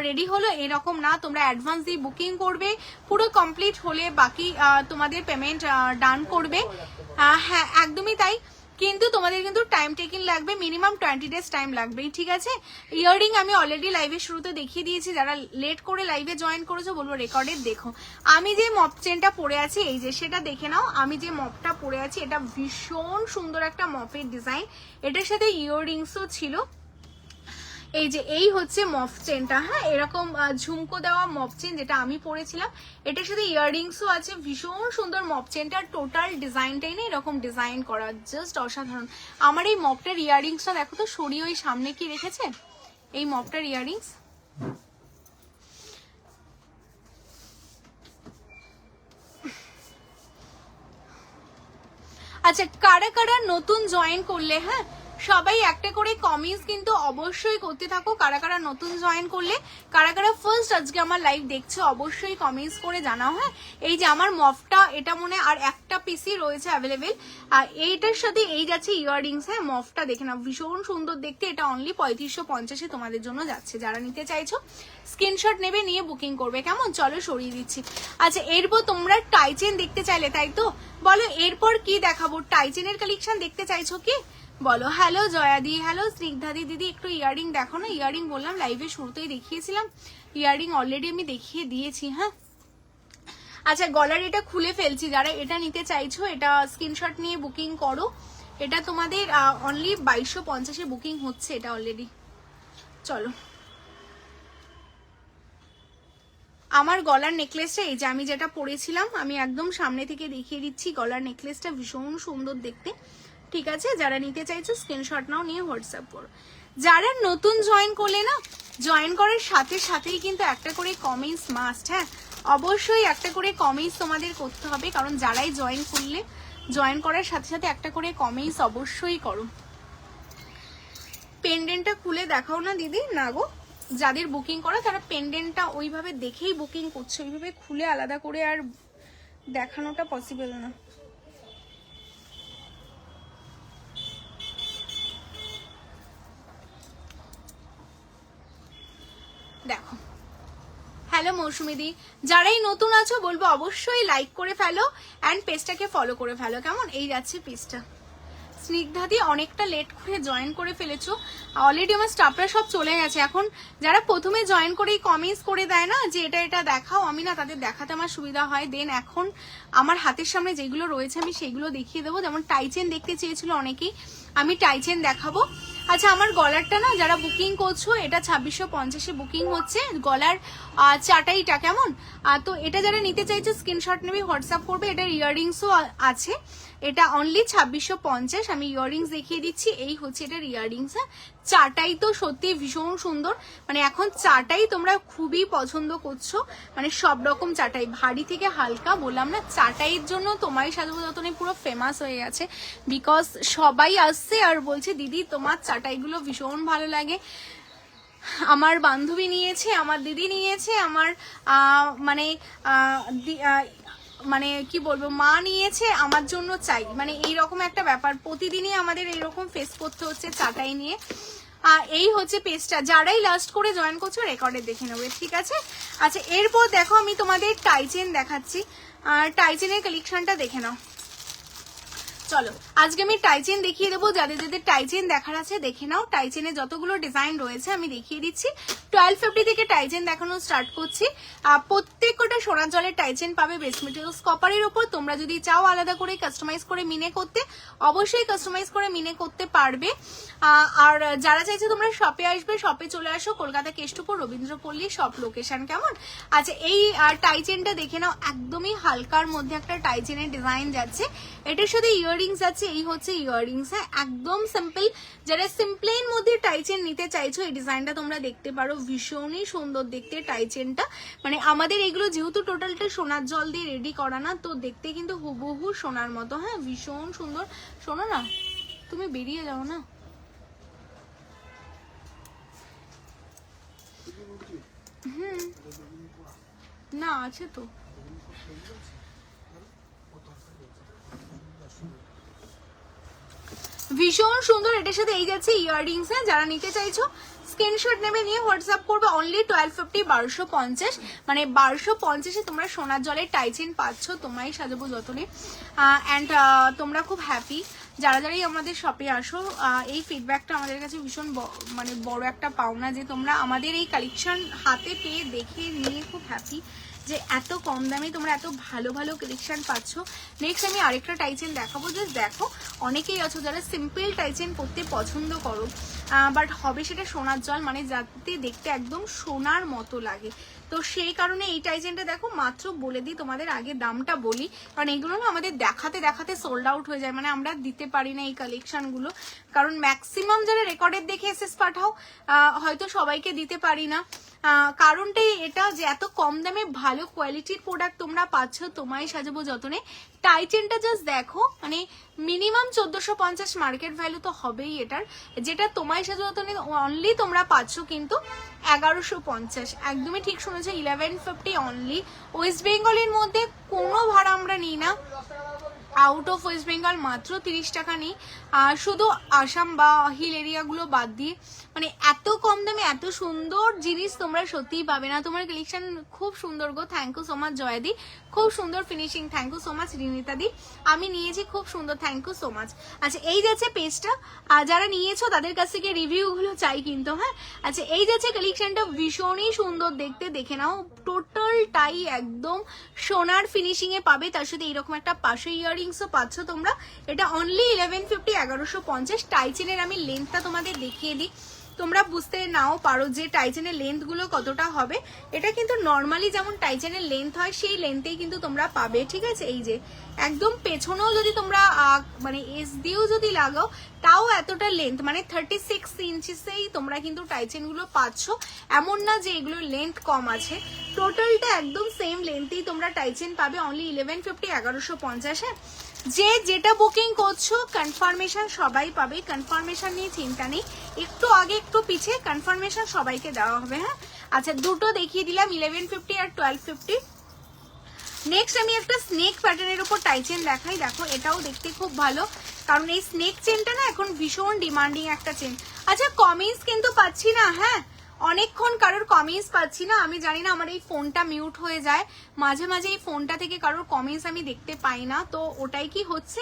রেডি হলো এরকম না, তোমরা অ্যাডভান্স দিয়ে বুকিং করবে, পুরো কমপ্লিট হলে বাকি তোমাদের পেমেন্ট ডান করবে। হ্যাঁ একদমই তাই, কিন্তু তোমাদের কিন্তু টাইম টেকিং লাগবে, মিনিমাম 20 ডেজ টাইম লাগবেই, ঠিক আছে। ইয়াররিং আমি অলরেডি লাইভের শুরুতে দেখিয়ে দিয়েছি, যারা লেট করে লাইভে জয়েন করেছো বলবো রেকর্ডে দেখো। আমি যে মপ চেনটা পরে আছি, এই যে সেটা দেখে নাও, আমি যে মপটা পরে আছি এটা ভীষণ সুন্দর একটা মপের ডিজাইন, এটার সাথে ইয়াররিংসও ছিল। এই যে এই হচ্ছে মফ চেনটা, হ্যাঁ এরকম ঝুমকো দেওয়া মফ চেন যেটা আমি পরেছিলাম, এটার সাথে ইয়াররিংসও আছে। ভীষণ সুন্দর মফ চেনটা, টোটাল ডিজাইনটাই না এরকম ডিজাইন করা, জাস্ট অসাধারণ। আমার এই মপটার ইয়াররিংসটা দেখো তো, সরিয়ে ওই সামনে কি রেখেছে এই মপটার ইয়াররিংস। আচ্ছা কারা কারা নতুন জয়েন করলে, হ্যাঁ সবাই একটা করে কমেন্টস কিন্তু অবশ্যই করতে থাকো। কারা কারা নতুন জয়েন করলে, কারা কারা ফার্স্ট আজকে আমার লাইভ দেখছো, অবশ্যই কমেন্টস করে জানাও। হ্যাঁ, এই যে আমার মফটা, এটা মনে আর একটা পিসই রয়েছে অ্যাভেলেবেল। আর এইটার সাথে এই যাচ্ছে ইয়াররিংস। হ্যাঁ, মফটা দেখে নাও, ভীষণ সুন্দর দেখতে। এটা অনলি 3550 তোমাদের জন্য যাচ্ছে। যারা নিতে চাইছো স্ক্রিনশট নেবে, নিয়ে বুকিং করবে। কেমন, চলো সরিয়ে দিচ্ছি। আচ্ছা, এরপর তোমরা টাইচেন দেখতে চাইলে, তাই তো? বলো এরপর কি দেখাবো? টাইচেনের কালেকশন দেখতে চাইছো কি বলো? হ্যালো জয়াদি, হ্যালো স্নিগ্ধাদি দিদি, একটু ইয়াররিং দেখো না। ইয়াররিং বললাম লাইভে শুরুতেই দেখিয়েছিলাম, ইয়াররিং অলরেডি আমি দেখিয়ে দিয়েছি। হ্যাঁ, আচ্ছা গলার এটা খুলে ফেলছি। যারা এটা নিতে চাইছো এটা স্ক্রিনশট নিয়ে বুকিং করো। এটা তোমাদের অনলি 2250 বুকিং হচ্ছে এটা অলরেডি। চলো, আমার গলার নেকলেসটা এই যে আমি যেটা পরেছিলাম, আমি একদম সামনে থেকে দেখিয়ে দিচ্ছি। গলার নেকলেসটা ভীষণ সুন্দর দেখতে। ঠিক আছে, যারা নিতে চাইছো স্ক্রিনশট নাও, নিয়ে হোয়াটসঅ্যাপ করো। যারা নতুন জয়েন করলে না, জয়েন করার সাথে সাথেই কিন্তু একটা করে কমেন্টস মাস্ট। হ্যাঁ, অবশ্যই একটা করে কমেন্টস তোমাদের করতে হবে, কারণ যারাই জয়েন করলে, জয়েন করার সাথে সাথে একটা করে কমেন্টস অবশ্যই করো। পেন্ডেন্টটা খুলে দেখাও না দিদি। না গো, যাদের বুকিং করা তারা পেন্ডেন্টটা ওইভাবে দেখেই বুকিং করছে, ওইভাবে খুলে আলাদা করে আর দেখানোটা পসিবল না। দেখো, হ্যালো মৌসুমিদি, যারাই নতুন আছো বলবো অবশ্যই লাইক করে ফেলো অ্যান্ড পেজটাকে ফলো করে ফেলো। কেমন, এই যাচ্ছে পেজটা। স্নিগ্ধাদি অনেকটা লেট করে জয়েন করে ফেলেছো, অলরেডি আমার স্টাফরা সব চলে গেছে। এখন যারা প্রথমে জয়েন করেই কমেন্টস করে দেয় না যে এটা এটা দেখাও, আমি না তাদের দেখাতে আমার সুবিধা হয়। দেন এখন আমার হাতের সামনে যেগুলো রয়েছে আমি সেগুলো দেখিয়ে দেবো। যেমন টাইচেন দেখতে চেয়েছিল অনেকেই, আমি টাইচেন দেখাবো। আচ্ছা, আমার গলারটা না যারা বুকিং করছো, এটা 2650 বুকিং হচ্ছে গলার চাটাইটা। কেমন, তো এটা যারা নিতে চাইছে স্ক্রিনশট নেবে, হোয়াটসঅ্যাপ করবে। এটার ইয়াররিংসও আছে, এটা অনলি 2650। আমি ইয়াররিংস দেখিয়ে দিচ্ছি, এই হচ্ছে এটার ইয়াররিংস। হ্যাঁ, চাটাই তো সত্যি ভীষণ সুন্দর, মানে এখন চাটাই তোমরা খুবই পছন্দ করছো, মানে সব রকম চাটাই, ভারী থেকে হালকা। বললাম না, চাটাইয়ের জন্য তোমার সাজাবো যতনে পুরো ফেমাস হয়ে গেছে, বিকজ সবাই আসছে আর বলছে দিদি তোমার চাটাইগুলো ভীষণ ভালো লাগে। আমার বান্ধবী নিয়েছে, আমার দিদি নিয়েছে, আমার মানে কি বলবো, মা নিয়েছে, আমার জন্য চাই, মানে এইরকম একটা ব্যাপার। প্রতিদিনই আমাদের এইরকম ফেস করতে হচ্ছে চাটাই নিয়ে। এই হচ্ছে পেজটা, যারাই লাস্ট করে জয়েন করছো রেকর্ডে দেখে নেবে। ঠিক আছে, আচ্ছা এরপর দেখো আমি তোমাদের টাইচেন দেখাচ্ছি, আর টাইচেনের কালেকশনটা দেখে নাও। চলো, আজকে আমি টাইচেন দেখিয়ে দেবো। যাদের যাদের টাইচেন দেখার আছে দেখে নাও। টাইচেনে যতগুলো ডিজাইন রয়েছে আমি দেখিয়ে দিচ্ছি। 1250 থেকে টাইচেন দেখানো স্টার্ট করছি। প্রত্যেকটা সোনার জলের টাইচেন পাবে বেস মেটেরিয়ালস কপারের উপর। তোমরা যদি চাও আলাদা করে কাস্টমাইজ করে মিনে করতে, অবশ্যই কাস্টমাইজ করে মিনে করতে পারবে। আর যারা চাইছে তোমরা শপে আসবে, শপে চলে আসো, কলকাতা কেষ্টপুর রবীন্দ্রপল্লী শপ লোকেশন। কেমন, আচ্ছা এই টাইচেনটা দেখে নাও, একদমই হালকার মধ্যে একটা টাইচেনের ডিজাইন যাচ্ছে। এটার সাথে ইয়াররিংস আছে, এই হচ্ছে ইয়াররিংস। হ্যাঁ, একদম সিম্পল। যারা সিম্পলের মধ্যে টাইচেন নিতে চাইছো এই ডিজাইনটা তোমরা দেখতে পারো, ভীষণই সুন্দর দেখতে টাইচেনটা। মানে আমাদের এগুলো যেহেতু টোটালটা সোনার জল দিয়ে রেডি করা না, তো দেখতে কিন্তু হুবহু সোনার মতো। হ্যাঁ, ভীষণ সুন্দর। শোনো না, তুমি বেরিয়ে যাও না। না আছে তো, ভীষণ সুন্দর। এটার সাথে এই যাচ্ছে ইয়াররিংস। হ্যাঁ, যারা নিতে চাইছো স্ক্রিনশট নেবে, নিয়ে হোয়াটসঅ্যাপ করবে। অনলি 1250, 1250, মানে 1250 তোমরা সোনার জলের টাইচেন পাচ্ছ। তোমায় সাজাবো যতনে অ্যান্ড তোমরা খুব হ্যাপি যারা যারাই আমাদের শপে আসো। এই ফিডব্যাকটা আমাদের কাছে ভীষণ মানে বড় একটা পাওনা, যে তোমরা আমাদের এই কালেকশন হাতে পেয়ে দেখে নিয়ে খুব হ্যাপি যে এত কম দামে তোমরা এত ভালো ভালো কালেকশন পাচ্ছ। নেক্সট আমি আরেকটা টাইচেন দেখাবো। জাস্ট দেখো, অনেকেই আছো যারা সিম্পল টাইচেন করতে পছন্দ করো, বাট হবে সেটা সোনার জল, মানে যাতে দেখতে একদম সোনার মতো লাগে। তো সেই কারণে এই টাইচেনটা দেখো, মাত্র বলে দিই তোমাদের, আগে দামটা বলি, কারণ এগুলো না আমাদের দেখাতে দেখাতে সোল্ড আউট হয়ে যায়, মানে আমরা দিতে পারি না এই কালেকশনগুলো, কারণ ম্যাক্সিমাম যারা রেকর্ডের দেখে এসএস পাঠাও হয়তো সবাইকে দিতে পারি না। কারণটাই এটা যে এত কম দামে ভালো কোয়ালিটির প্রোডাক্ট তোমরা পাচ্ছ তোমায় সাজাবো যতনে টাই চেনটা জাস্ট দেখো, মানে মিনিমাম 1450 মার্কেট ভ্যালু তো হবেই এটার, যেটা তোমায় সাজাতে অনলি তোমরা পাচ্ছ কিন্তু 1150। একদমই ঠিক শুনেছো, 1150 অনলি। ওয়েস্ট বেঙ্গলের মধ্যে কোনো ভাড়া আমরা নিই না, আউট অফ ওয়েস্ট বেঙ্গল মাত্র 30 টাকা নেই, শুধু আসাম বা হিল এরিয়াগুলো বাদ দিয়ে। মানে এত কম দামে এত সুন্দর জিনিস তোমরা সত্যিই পাবে না। তোমার কালেকশন খুব সুন্দর গো, থ্যাংক ইউ সো মাচ জয়াদি, খুব সুন্দর finishing, thank you so much Rinita দি, আমি নিয়েছি খুব সুন্দর, থ্যাংক ইউ সো মাচ। আচ্ছা এই যাচ্ছে পেজটা, যারা নিয়েছো তাদের কাছ থেকে রিভিউগুলো চাই কিন্তু, হ্যাঁ। আচ্ছা এই যাচ্ছে কালেকশনটা, ভীষণই সুন্দর দেখতে, দেখে নাও। টোটালটাই একদম সোনার ফিনিশিং এ পাবে, তার সাথে এইরকম একটা পাশে ইয়াররিংসও পাচ্ছ তোমরা। এটা অনলি 1150, 1150। টাইচেনের আমি লেন্থটা তোমাদের দেখিয়ে দিই, তোমরা বুঝতে নাও পারো যে টাইচেনের লেন্থ গুলো কতটা হবে। এটা কিন্তু নর্মালি যেমন টাইচেনের লেন্থ হয় সেই লেন্থেই কিন্তু তোমরা পাবে, ঠিক আছে। এই যে একদম পেছনেও যদি তোমরা মানে এস দিয়েও যদি লাগাও তাও এতটা লেন্থ, মানে 36 ইঞ্চিসেই তোমরা কিন্তু টাইচেন গুলো পাচ্ছ, এমন না যে এগুলোর লেন্থ কম আছে। টোটালটা একদম সেম লেন্থেই তোমরা টাইচেন পাবে, অনলি 1150, 1150। যে যেটা বুকিং করছো কনফার্মেশন সবাই পাবে, কনফার্মেশন নিয়ে চিন্তা নেই, একটু আগে একটু পিছে কনফার্মেশন সবাইকে দেওয়া হবে, হ্যাঁ। আচ্ছা দুটো দেখিয়ে দিলাম, 1150 আর 1250। নেক্সট আমি একটা স্নেক প্যাটার্নের উপর টাইচেন দেখাই, দেখো এটাও দেখতে খুব ভালো, কারণ এই স্নেক চেনটা না এখন ভীষণ ডিমান্ডিং একটা চেন। আচ্ছা কমেন্টস কিন্তু পাচ্ছি না, হ্যাঁ, অনেকক্ষণ কারোর কমেন্টস পাচ্ছি না, আমি জানি না আমার এই ফোনটা মিউট হয়ে যায় মাঝে মাঝে, এই ফোনটা থেকে কারোর কমেন্টস আমি দেখতে পাই না, তো ওটাই কি হচ্ছে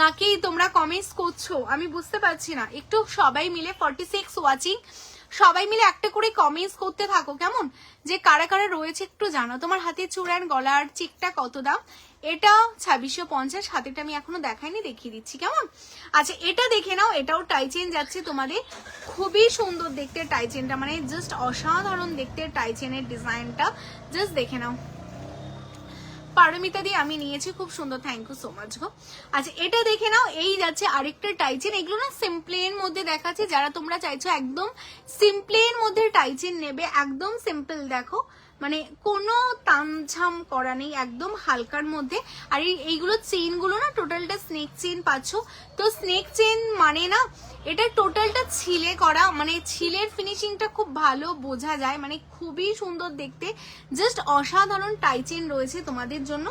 নাকি তোমরা কমেন্টস করছো আমি বুঝতে পারছি না। একটু সবাই মিলে 46 ওয়াচিং, সবাই মিলে একটা করে কমেন্টস করতে থাকো কেমন, যে কারা কারা রয়েছে একটু জানো। তোমার হাতে চূড়ার গলার চিকটা কত দাম? এটা 2650, হাতেটা আমি এখনো দেখাইনি, দেখিয়ে দিচ্ছি কেমন। আচ্ছা এটা দেখে নাও, এটাও টাইচেন যাচ্ছে তোমাদের, খুবই সুন্দর দেখতে টাইচেনটা, মানে জাস্ট অসাধারণ দেখতে টাইচেনের ডিজাইনটা, জাস্ট দেখে নাও। পারমিতা দিয়ে আমি নিয়েছি, খুব সুন্দর, থ্যাংক ইউ সো মাচ গো। আচ্ছা এটা দেখে নাও, এই যাচ্ছে আরেকটা টাইচেন, এগুলো না সিম্পলের মধ্যে দেখাচ্ছে, যারা তোমরা চাইছো একদম সিম্পলের মধ্যে টাইচেন নেবে, একদম সিম্পল দেখো, মানে কোনো তামঝাম করা নেই, একদম হালকার মধ্যে। আর এইগুলো চেইনগুলো না টোটালটা স্নেক চেইন পাচ্ছ, তো স্নেক চেইন মানে না এটা টোটালটা ছিলে করা, মানে ছিলের ফিনিশিংটা খুব ভালো বোঝা যায়, মানে খুবই সুন্দর দেখতে, জাস্ট অসাধারণ টাইচেন রয়েছে তোমাদের জন্য।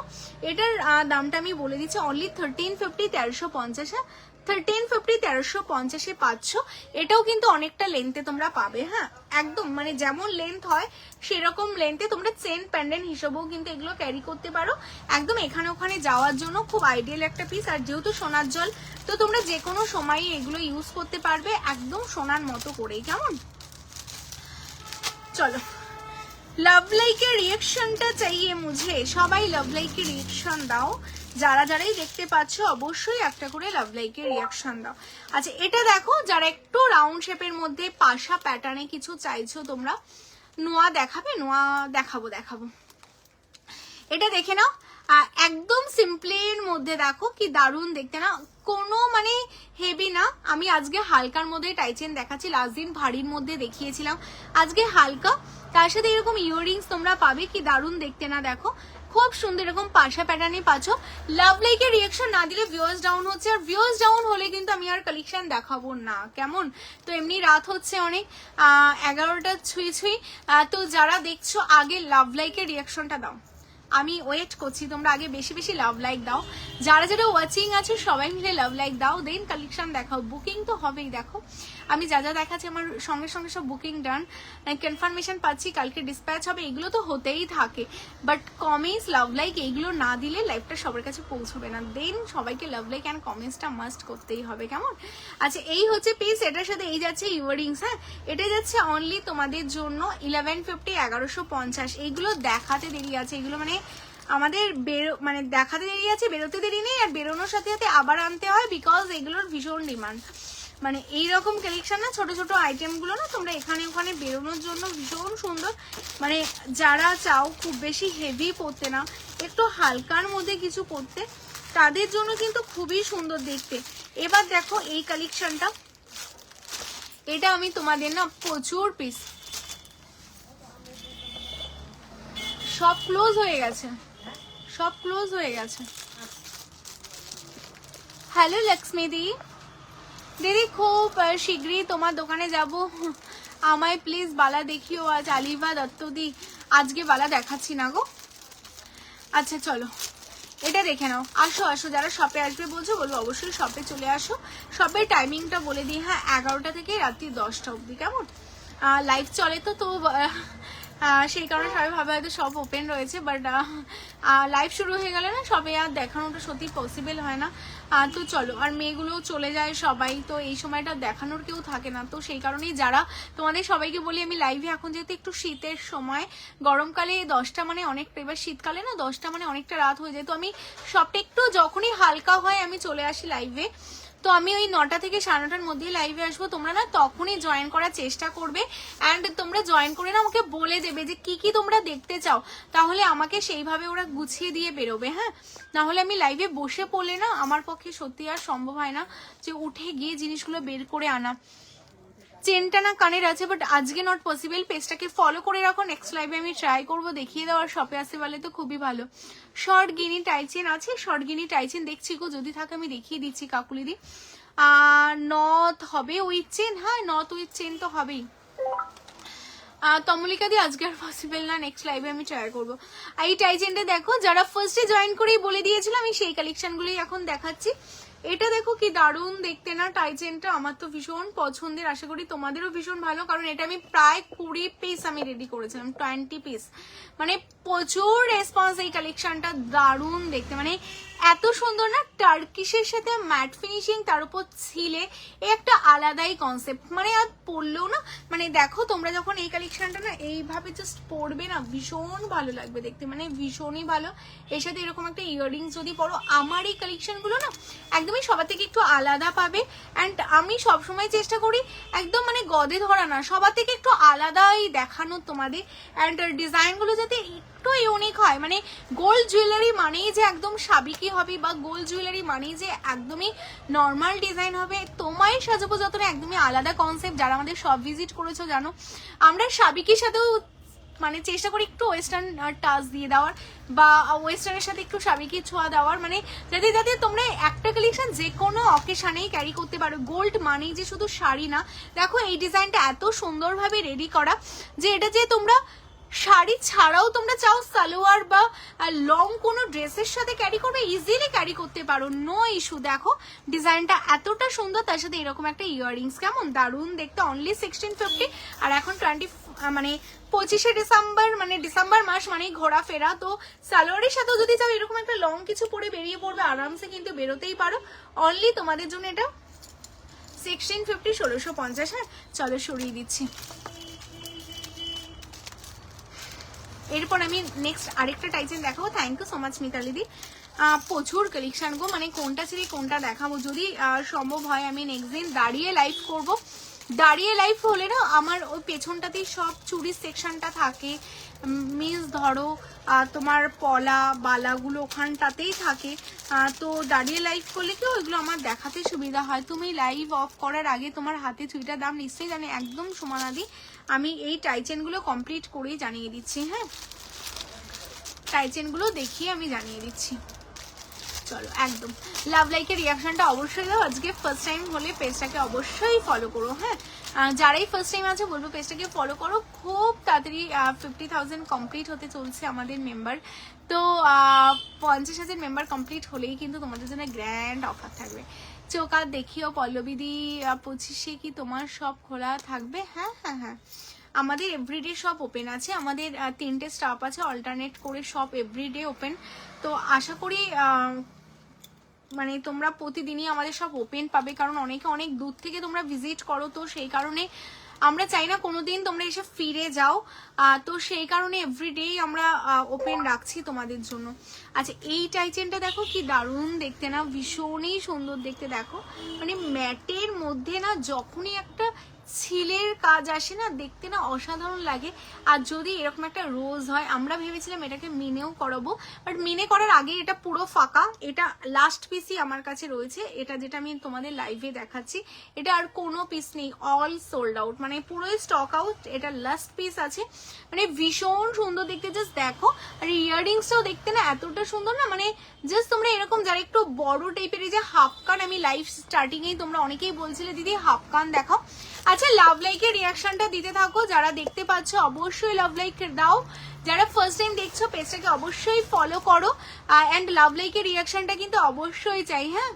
এটার দামটা আমি বলে দিচ্ছি, অনলি 1350, 1350, 1350, 1350 পাচ্ছ। এটাও কিন্তু অনেকটা লেন্থে তোমরা পাবে, হ্যাঁ, একদম মানে যেমন লেন্থ হয় সেরকম লেন্থে তোমরা চেন প্যান্ডেন্ট হিসেবেও কিন্তু এগুলো ক্যারি করতে পারো, একদম এখানে ওখানে যাওয়ার জন্য খুব আইডিয়াল একটা পিস। আর যেহেতু সোনার জল, তো তোমরা যে কোনো সময়ই এগুলো ইউজ করতে পারবে একদম সোনার মতো করেই, কেমন। চলো লাভ লাইকের রিয়েকশনটা চাইয়ে মুঝে, সবাই লাভ লাইকের রিয়েকশন দাও, যারা যারাই দেখতে পাচ্ছ অবশ্যই একটা করে লাভ লাইকের রিয়াকশন দাও। আচ্ছা এটা দেখো, যারা একটু রাউন্ড শেপের মধ্যে পাশা প্যাটার্নে কিছু চাইছো তোমরা, নোয়া দেখাবে, নোয়া দেখাবো দেখাবো, এটা দেখে নাও, একদম সিম্পলের মধ্যে দেখো কি দারুণ দেখতে না, কোনো মানে হেভি না। আমি আজকে হালকার মধ্যে টাইচেন দেখাচ্ছি, লাস্ট দিন ভারীর মধ্যে দেখিয়েছিলাম, আজকে হালকা, তার সাথে এরকম ইয়াররিংস তোমরা পাবে, কি দারুণ দেখতে না, দেখো খুব সুন্দর এরকম পাশা প্যাটার্নে পাচ্ছ। লাভ লাইকের রিয়াকশন না দিলে ভিউয়ার্স ডাউন হচ্ছে, আর ভিউয়ার্স ডাউন হলে কিন্তু আমি আর কালেকশন দেখাবো না, কেমন। তো এমনি রাত হচ্ছে অনেক, 11টা ছুঁই ছুঁই, তো যারা দেখছো আগে লাভ লাইকের রিয়াকশনটা দাও, আমি ওয়েট করছি, তোমরা আগে বেশি বেশি লাভ লাইক দাও, যারা যারা ওয়াচিং আছে সবাই মিলে লাভ লাইক দাও, দেন কালেকশন দেখাও, বুকিং তো হবেই। দেখো আমি যা যা দেখাচ্ছি আমার সঙ্গে সঙ্গে সব বুকিং ডান, কনফার্মেশন পাচ্ছি, কালকে ডিসপ্যাচ হবে, এগুলো তো হতেই থাকে, বাট কমেন্টস লাভ লাইক এইগুলো না দিলে লাইভটা সবার কাছে পৌঁছবে না, দেন সবাইকে লাভ লাইক অ্যান্ড কমেন্টসটা মাস্ট করতেই হবে, কেমন। আচ্ছা এই হচ্ছে পিস, এটার সাথে এই যাচ্ছে ইয়াররিংস, হ্যাঁ এটা যাচ্ছে অনলি তোমাদের জন্য 1150, 1150। এইগুলো দেখাতে দেরি আছে, এগুলো মানে আমাদের মানে দেখাতে দেরি আছে, বেরোতে দেরি নেই, আর বেরোনোর সাথে সাথে আবার আনতে হয়, বিকজ এগুলোর ভীষণ ডিমান্ড, মানে এইরকম কালেকশন না, ছোট ছোট আইটেম গুলো না তোমরা এখানে ওখানে বেরোনোর জন্য ভীষণ সুন্দর, মানে যারা চাও খুব বেশি হেভি পরতে না, একটু হালকার মধ্যে কিছু পরতে, তাদের জন্য কিন্তু খুবই সুন্দর দেখতে। এবার দেখো এই কালেকশনটা, এটা আমি তোমাদের না প্রচুর পিস, সব ক্লোজ হয়ে গেছে, সব ক্লোজ হয়ে গেছে। হ্যালো লক্ষ্মী দি, দিদি খুব শীঘ্রই তোমার দোকানে যাব, আমায় প্লিজ বালা দেখিও আজ। আলিভা দত্ত দি, আজকে বালা দেখাচ্ছি না গো। আচ্ছা চলো এটা দেখে নাও। আসো আসো, যারা শপে আসবে বলছো বলবো অবশ্যই শপে চলে আসো। শপের টাইমিংটা বলে দিই, হ্যাঁ 11টা থেকে রাত্রি 10টা অবধি। কেমন লাইভ চলে তো তো সেই কারণে সবাই ভাবে হয়তো সব ওপেন রয়েছে, বাট লাইভ শুরু হয়ে গেলে না সবে আর দেখানোটা সত্যি পসিবল হয় না। তো চলো, আর মেয়েগুলোও চলে যায় সবাই, তো এই সময়টা দেখানোর কেউ থাকে না। তো সেই কারণেই যারা তোমাদের সবাইকে বলি আমি লাইভে, এখন যেহেতু একটু শীতের সময়, গরমকালে 10টা মানে অনেকটা, এবার শীতকালে না 10টা মানে অনেকটা রাত হয়ে যায়, তো আমি সবটা একটু যখনই হালকা হয় আমি চলে আসি লাইভে। তো আমি ওই 9টা থেকে 9:30টার মধ্যেই লাইভে আসবো, তোমরা না তখনই জয়েন করার চেষ্টা করবে। অ্যান্ড তোমরা জয়েন করে না আমাকে বলে দেবে যে কি কি তোমরা দেখতে চাও, তাহলে আমাকে সেইভাবে ওরা গুছিয়ে দিয়ে বেরোবে। হ্যাঁ, নাহলে আমি লাইভে বসে পড়লে না আমার পক্ষে সত্যি আর সম্ভব হয় না যে উঠে গিয়ে জিনিসগুলো বের করে আনা। চেনটা না কানের আছে, বাট আজকে নট পসিবল। পেজটাকে ফলো করে রাখো, নেক্সট লাইভে আমি ট্রাই করবো দেখিয়ে দেওয়ার। শপে আসতে পারলে তো খুবই ভালো। শর্ট গিনি টাইচেন আছে, শর্ট গিনি টাইচেন দেখছি গো, যদি থাকে আমি দেখিয়ে দিচ্ছি কাকুলিদি। নথ হবে উইথ চেন, হ্যাঁ নথ উইথ চেন তো হবেই। তমলিকা দি আজকে আর পসিবল না, নেক্সট লাইভে আমি ট্রাই করবো। এই টাইচেনটা দেখো, যারা ফার্স্টে জয়েন করেই বলে দিয়েছিল আমি সেই কালেকশনগুলোই এখন দেখাচ্ছি। এটা দেখো কি দারুণ দেখতে না টাইচেনটা, আমার তো ভীষণ পছন্দের, আশা করি তোমাদেরও ভীষণ ভালো, কারণ এটা আমি প্রায় 20 পিস আমি রেডি করেছিলাম, 20 পিস, মানে প্রচুর রেসপন্স এই কালেকশনটা, দারুণ দেখতে, মানে এত সুন্দর না, টার্কিশের সাথে ম্যাট ফিনিশিং, তার উপর ছিলে, এই একটা আলাদাই কনসেপ্ট, মানে আর পরলেও না, মানে দেখো তোমরা যখন এই কালেকশনটা না এইভাবে জাস্ট পরবে না ভীষণ ভালো লাগবে দেখতে, মানে ভীষণই ভালো। এর সাথে এরকম একটা ইয়াররিংস যদি পরো, আমার এই কালেকশনগুলো না একদমই সবার থেকে একটু আলাদা পাবে। অ্যান্ড আমি সবসময় চেষ্টা করি একদম মানে গদে ধরা না, সবার থেকে একটু আলাদাই দেখানো তোমাদের। অ্যান্ড ডিজাইনগুলো যাতে একটু ইউনিক হয়, মানে গোল্ড জুয়েলারি মানেই যে একদম সাবিকি হবে, বা গোল্ড জুয়েলারি মানেই যে একদমই নর্মাল ডিজাইন হবে, তোমায় সাজাবো যতটা একদমই আলাদা কনসেপ্ট। যারা আমাদের সব ভিজিট করেছো জানো আমরা সাবিকির সাথেও মানে চেষ্টা করি একটু ওয়েস্টার্ন টাচ দিয়ে দেওয়ার, বা ওয়েস্টার্নের সাথে একটু সাবিকি ছোঁয়া দেওয়ার, মানে যাতে যাতে তোমরা একটা কালেকশন যে কোনো অকেশনেই ক্যারি করতে পারো। গোল্ড মানেই যে শুধু শাড়ি না, দেখো এই ডিজাইনটা এত সুন্দরভাবে রেডি করা যে এটা যে তোমরা শাড়ি ছাড়াও তোমরা চাও সালোয়ার বা লং কোনো ড্রেসের সাথে ক্যারি করবে, ইজিলি ক্যারি করতে পারো, নো ইস্যু। দেখো ডিজাইনটা এতটা সুন্দর, তার সাথে এরকম একটা ইয়াররিংস, কেমন দারুণ দেখতে। অনলি 1650, আর এখন 25শে ডিসেম্বর, মানে ডিসেম্বর মাস মানে ঘোরাফেরা, তো সালোয়ারের সাথেও যদি চাও এরকম একটা লং কিছু পরে বেরিয়ে পড়বে আরামসে, কিন্তু বেরোতেই পারো। অনলি তোমাদের জন্য এটা 1650, 1650। হ্যাঁ চলো সরিয়ে দিচ্ছি। এরপর আমি নেক্সট আরেকটা টাইচেন দেখাবো। থ্যাংক ইউ সো মাচ মিতালিদি, প্রচুর কালেকশন গো, মানে কোনটা ছেড়ে কোনটা দেখাবো। যদি সম্ভব হয় আমি নেক্সট দিন দাঁড়িয়ে লাইভ করব। দাঁড়িয়ে লাইভ হলে না আমার ওই পেছনটাতেই সব চুড়ির সেকশনটা থাকে, মিস ধরো তোমার পলা বালাগুলো ওখানটাতেই থাকে, তো দাঁড়িয়ে লাইভ করলে কি ওইগুলো আমার দেখাতে সুবিধা হয়। তুমি লাইভ অফ করার আগে তোমার হাতে চুড়িটার দাম নিশ্চয়ই জানি, একদম সমানাদি। আমি এই টাইচেনগুলো কমপ্লিট করেই জানিয়ে দিচ্ছি। হ্যাঁ টাইচেনগুলো দেখিয়ে আমি জানিয়ে দিচ্ছি। চলো একদম লাভ লাইকের রিয়াকশনটা অবশ্যই দাও। আজকে ফার্স্ট টাইম হলে পেজটাকে অবশ্যই ফলো করো। হ্যাঁ যারাই ফার্স্ট টাইম আছে বলবো পেজটাকে ফলো করো, খুব তাড়াতাড়ি 50,000 কমপ্লিট হতে চলছে আমাদের মেম্বার। তো 50,000 মেম্বার কমপ্লিট হলেই কিন্তু তোমাদের জন্য গ্র্যান্ড অফার থাকবে। চোখ আর দেখিও পল্লবীদি, 25শে কি তোমার সব খোলা থাকবে? হ্যাঁ হ্যাঁ হ্যাঁ, আমাদের এভরিডে সব ওপেন আছে, আমাদের 3টে স্টাফ আছে, অল্টারনেট করে সব এভরিডে ওপেন। তো আশা করি মানে তোমরা প্রতিদিনই আমাদের সব ওপেন পাবে, কারণ অনেকে অনেক দূর থেকে তোমরা ভিজিট করো, তো সেই কারণে আমরা চাই না কোনোদিন তোমরা এসে ফিরে যাও, তো সেই কারণে এভরিডেই আমরা ওপেন রাখছি তোমাদের জন্য। আচ্ছা এই টাইচেনটা দেখো কি দারুণ দেখতে না, ভীষণই সুন্দর দেখতে। দেখো মানে ম্যাটের মধ্যে না যখনই একটা ছিলের কাজ আসে না, দেখতে না অসাধারণ লাগে। আর যদি এরকম একটা রোজ হয়, আমরা ভেবেছিলাম এটাকে মিনেও করাবো, বাট মিনে করার আগে এটা পুরো ফাঁকা। এটা লাস্ট পিসই আমার কাছে রয়েছে, এটা যেটা আমি তোমাদের লাইভে দেখাচ্ছি, এটা আর কোনো পিস নেই, অল সোল্ড আউট, মানে পুরোই স্টক আউট। এটা লাস্ট পিস আছে, মানে ভীষণ সুন্দর দেখতে, জাস্ট দেখো। আর ইয়াররিংসটাও দেখতে না এতটা সুন্দর না, মানে জাস্ট তোমরা এরকম যারা একটু বড় টাইপের, এই যে হাফ কান, আমি লাইভ স্টার্টিংয়েই তোমরা অনেকেই বলছিলে দিদি হাফ কান দেখাও। আচ্ছা, লাভ লাইকের রিয়াকশনটা দিতে থাকো, যারা দেখতে পাচ্ছ অবশ্যই লাভ লাইক দাও, যারা ফার্স্ট টাইম দেখছো পেজটাকে অবশ্যই ফলো করো, অ্যান্ড লাভ লাইকের রিয়াকশনটা কিন্তু অবশ্যই চাই। হ্যাঁ,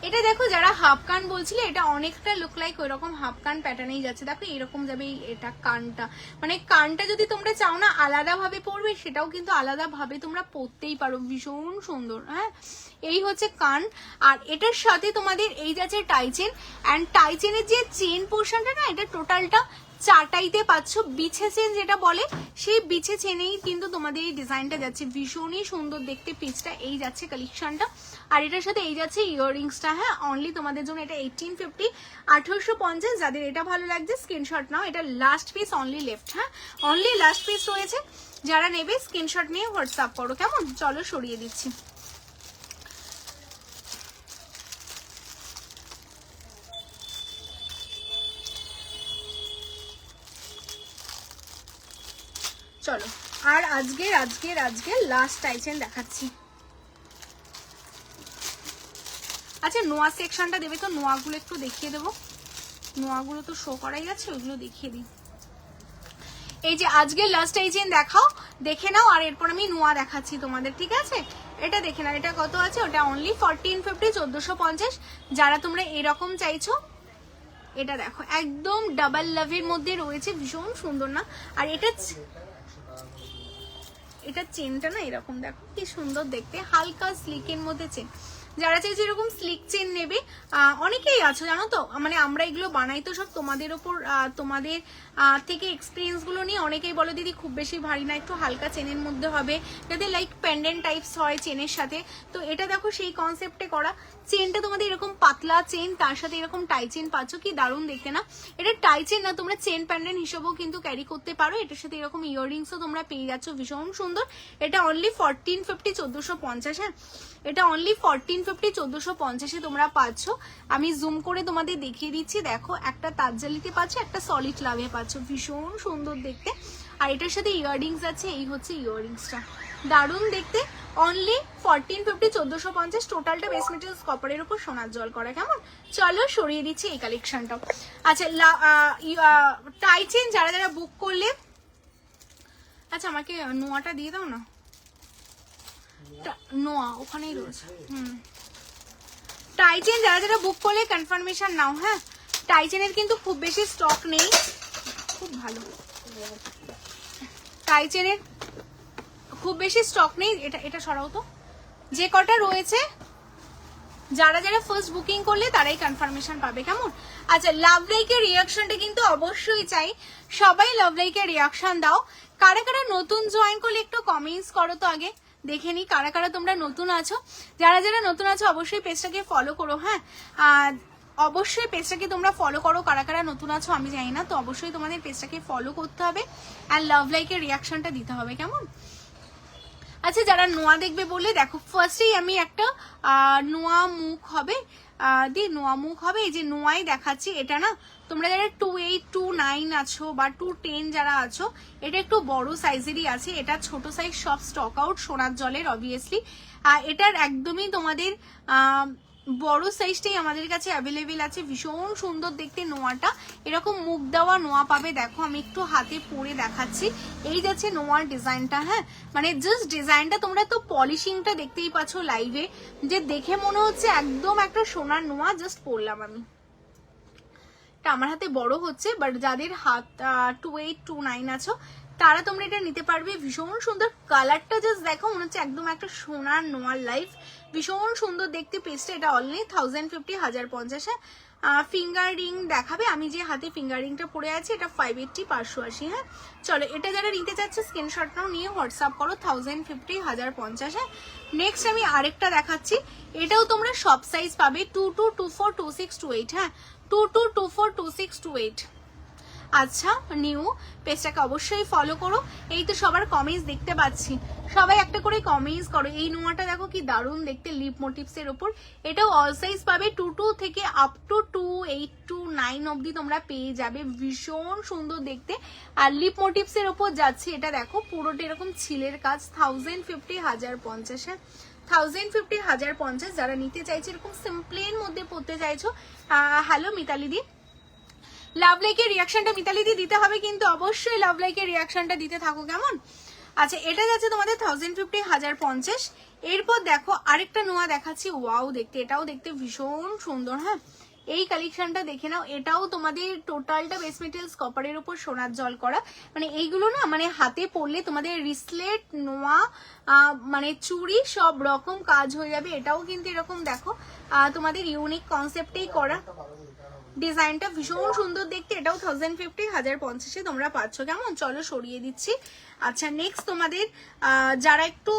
এটা দেখো, যারা হাফ কান বলছিলে, এটা অনেকটা লুক লাইক ওই রকম হাফ কান প্যাটার্নেই যাচ্ছে। দেখো এরকম যাবে এটা কানটা, মানে কানটা যদি তোমরা চাও না আলাদাভাবে পরবে, সেটাও কিন্তু আলাদাভাবে তোমরা পরতেই পারো, ভীষণ সুন্দর। হ্যাঁ, এই হচ্ছে কান। আর এটার সাথে তোমাদের এই যাচ্ছে টাইচেন, অ্যান্ড টাইচেনের যে চেন পোর্শনটা না, এটা টোটালটা চাটাইতে পাচ্ছ, বিছে চেন যেটা বলে, সেই বিছে চেনেই কিন্তু তোমাদের এই ডিজাইনটা যাচ্ছে, ভীষণই সুন্দর দেখতে পিসটা। এই যাচ্ছে কালেকশনটা, আর এটার সাথে এই যাচ্ছে ইয়াররিংসটা। হ্যাঁ, অনলি তোমাদের জন্য এটা 1850, 1850। যাদের এটা ভালো লাগছে স্ক্রিনশট নাও, এটা লাস্ট পিস, অনলি লেফট। হ্যাঁ, অনলি লাস্ট পিস রয়েছে, যারা নেবে স্ক্রিনশট নিয়ে হোয়াটসঅ্যাপ করো, কেমন? চলো সরিয়ে দিচ্ছি। চলো, আর আজকে লাস্ট টাইচেন দেখাচ্ছি। আচ্ছা, নোয়া সেকশনটা দেবে তো, নোয়াগুলো একটু দেখিয়ে দেবো, নোয়াগুলো তো শো করাই আছে, ওইগুলো দেখিয়ে দিই। এই যে আজকে লাস্ট টাইচেন দেখাও, দেখে নাও, আর এরপর আমি নোয়া দেখাচ্ছি তোমাদের, ঠিক আছে? এটা দেখে নাও, এটা কত আছে, ওটা অনলি 1450, 1450। যারা তোমরা এরকম চাইছো, এটা দেখো একদম ডাবল লাভের মধ্যে রয়েছে, ভীষণ সুন্দর না? আর এটা চেনটা না এরকম দেখো কি সুন্দর দেখতে, হালকা স্লিকের মধ্যে চেন। যারা চাইছে এরকম স্লিক চেন নেবে, অনেকেই আছো জানো তো, মানে আমরা এগুলো বানাই তো সব তোমাদের ওপর, তোমাদের থেকে এক্সপিরিয়েন্স গুলো নিয়ে। অনেকেই বলো দিদি খুব বেশি ভারী না, একটু হালকা চেনের মধ্যে হবে, যাতে লাইক পেন্ডেন্ট টাইপস হয় চেনের সাথে। তো এটা দেখো সেই কনসেপ্টে করা, চেনটা তোমাদের এরকম পাতলা চেন, তার সাথে এরকম টাই চেন পাচ্ছ, কি দারুণ দেখতে না? এটা টাই চেন না, তোমরা চেন প্যান্ডেন্ট হিসেবেও কিন্তু ক্যারি করতে পারো। এটার সাথে এরকম ইয়াররিংসও তোমরা পেয়ে যাচ্ছ, ভীষণ সুন্দর। এটা অনলি 1450, 1450। হ্যাঁ, এটা অনলি 1450, 1450 তোমরা পাচ্ছ। আমি জুম করে তোমাদের দেখিয়ে দিচ্ছি, দেখো একটা তাজজালিতে পাচ্ছ, একটা সলিড লাভে পাচ্ছ, ভীষণ সুন্দর দেখতে। আর এটার সাথে ইয়াররিংস আছে, এই হচ্ছে ইয়াররিংসটা, দারুণ দেখতে। অনলি 1450, 1450। টোটালটা বেস মেটেরিয়ালস কপারের উপর সোনার জল করা, কেমন? চলো সরিয়ে দিচ্ছি এই কালেকশনটাও। আচ্ছা, টাইচেন যারা যারা বুক করলে, আচ্ছা আমাকে নোয়াটা দিয়ে দাও না, নোয়া ওখানেই রয়েছে। টাইচেন যারা যারা বুক করলে কনফার্মেশন নাও। হ্যাঁ, টাইচেনের কিন্তু খুব বেশি স্টক নেই, খুব ভালো, টাইচেনের খুব বেশি স্টক নেই। এটা সরাও তো, যে কটা রয়েছে যারা যারা ফার্স্ট বুকিং করলে তারাই কনফার্মেশন পাবে, কেমন? আচ্ছা, লাভ লাইকের রিয়াকশনটা কিন্তু অবশ্যই চাই, সবাই লাভ লাইকের রিয়াকশন দাও। কারা কারা নতুন জয়েন করলে একটু কমেন্টস করো তো, আগে দেখে নি কারা কারা তোমরা নতুন আছো। যারা যারা নতুন আছো অবশ্যই পেজটাকে ফলো করো। হ্যাঁ, অবশ্যই পেজটাকে তোমরা ফলো করো, কারা কারা নতুন আছো আমি জানি না, তো অবশ্যই তোমাদের পেজটাকে ফলো করতে হবে, আর লাভ লাইকের রিয়াকশনটা দিতে হবে, কেমন? আচ্ছা, যারা নোয়া দেখবে বলে দেখো, ফার্স্টেই আমি একটা নোয়া মুখ হবে, নোয়া মুখ হবে, এই যে নোয়াই দেখাচ্ছি। এটা না তোমরা যারা 28, 29 আছো বা 210 যারা আছো, এটা একটু বড় সাইজেরই আছে, এটা ছোট সাইজ সব স্টক আউট সোনার জলের অবভিয়াসলি। এটার একদমই তোমাদের বড় সাইজটাই আমাদের কাছে অ্যাভেলেবেল আছে, ভীষণ সুন্দর দেখতে নোয়াটা। এরকম মুখ দেওয়া নোয়া পাবে, দেখো আমি একটু হাতে পরে দেখাচ্ছি। এই যাচ্ছে নোয়ার ডিজাইনটা। হ্যাঁ, মানে জাস্ট ডিজাইনটা, তোমরা তো পলিশিংটা দেখতেই পাচ্ছ লাইভে, যে দেখে মনে হচ্ছে একদম একটা সোনার নোয়া। জাস্ট পরলাম আমি, আমার হাতে বড় হচ্ছে, বাট যাদের হাত 28, 29 আছো তারা তোমরা এটা নিতে পারবে, ভীষণ সুন্দর। কালারটা জাস্ট দেখো, মনে হচ্ছে একদম একটা সোনার নোয়ার লাইফ, ভীষণ সুন্দর দেখতে পেজটা। এটা অনলি 1050 1050। ফিঙ্গার রিং দেখাবে, আমি যে হাতে ফিঙ্গার রিংটা পরে আছি এটা 580 580। হ্যাঁ চলো, এটা যারা নিতে চাচ্ছে স্ক্রিনশট নাও, নিয়ে হোয়াটসঅ্যাপ করো 1050 1050। হ্যাঁ নেক্সট আমি আরেকটা দেখাচ্ছি, এটাও তোমরা সব সাইজ পাবে, 22 24 26 28। হ্যাঁ 22 24 26 28। আচ্ছা নিউ পেজটাকে অবশ্যই ফলো করো। এই তো সবার কমেন্টস দেখতে পাচ্ছি, সবাই একটা করে কমেন্টস করো। এই নোয়াটা দেখো কি দারুণ দেখতে, লিপ মোটিভস এর উপর। এটাও অল সাইজ পাবে, 22 থেকে আপ টু 28 to 9 অবধি তোমরা পেয়ে যাবে। ভীষণ সুন্দর দেখতে, আর লিপ মোটিভস এর উপর যাচ্ছে। এটা দেখো পুরোটা এরকম ছিলের কাজ, 1050 1050। হ্যাঁ 1050 1050 যারা নিতে চাইছে, এরকম সিম্পলের মধ্যে পড়তে চাইছো। হ্যালো মিতালি দি, লাভ লাইকের রিয়াকশনটা মিতালি দি দিতে হবে কিন্তু, অবশ্যই লাভ লাইকের রিয়াকশনটা দিতে থাকো কেমন। আচ্ছা এটা যাচ্ছে তোমাদের 1050 1050। এরপর দেখো আরেকটা নোয়া দেখাচ্ছি, ওয়াও দেখতে, এটাও দেখতে ভীষণ সুন্দর। হ্যাঁ এই কালেকশনটা দেখে নাও, এটাও তোমাদের টোটালটা বেস মেটেরিয়ালস কপারের উপর সোনার জল করা। মানে এইগুলো না মানে হাতে পরলে তোমাদের রিসলেট নোয়া মানে চুড়ি সব রকম কাজ হয়ে যাবে। এটাও কিন্তু এরকম দেখো তোমাদের ইউনিক কনসেপ্টেই করা, ডিজাইনটা ভীষণ সুন্দর দেখতে। এটাও 1050 1050 তোমরা পাচ্ছ কেমন। চলো সরিয়ে দিচ্ছি। আচ্ছা নেক্সট তোমাদের যারা একটু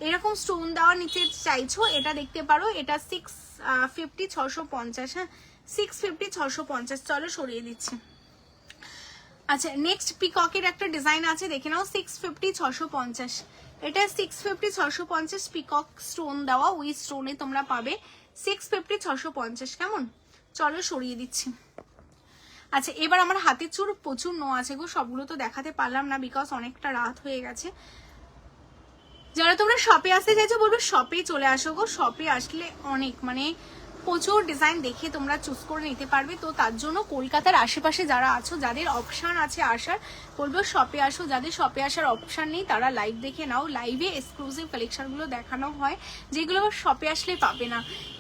এরকম স্টোন দেওয়া নিচে চাইছো, এটা দেখতে পারো, এটা 650 650। হ্যাঁ 650 650। চলো সরিয়ে দিচ্ছি। আচ্ছা নেক্সট পিককের একটা ডিজাইন আছে, দেখে নাও, 650 650। এটা 650 650 পিকক স্টোন দেওয়া, উইথ স্টোনে তোমরা পাবে 650 650 কেমন। চলো সরিয়ে দিচ্ছি। আচ্ছা এবার আমার হাতের চুর প্রচুর নো আছে গো, সবগুলো তো দেখাতে পারলাম না বিকজ অনেকটা রাত হয়ে গেছে। যারা তোমরা শপে আসতে চাইছো বলবো শপে চলে আসো গো, শপে আসলে অনেক মানে প্রচুর ডিজাইন দেখে তোমরা চুজ করে নিতে পারবে। তো তার জন্য কলকাতার আশেপাশে যারা আছো, যাদের অপশান আছে আসার, বলবো শপে আসো। যাদের শপে আসার অপশান নেই তারা লাইভ দেখে নাও, লাইভে এক্সক্লুসিভ কালেকশনগুলো দেখানো হয় যেগুলো শপে আসলে পাবে না।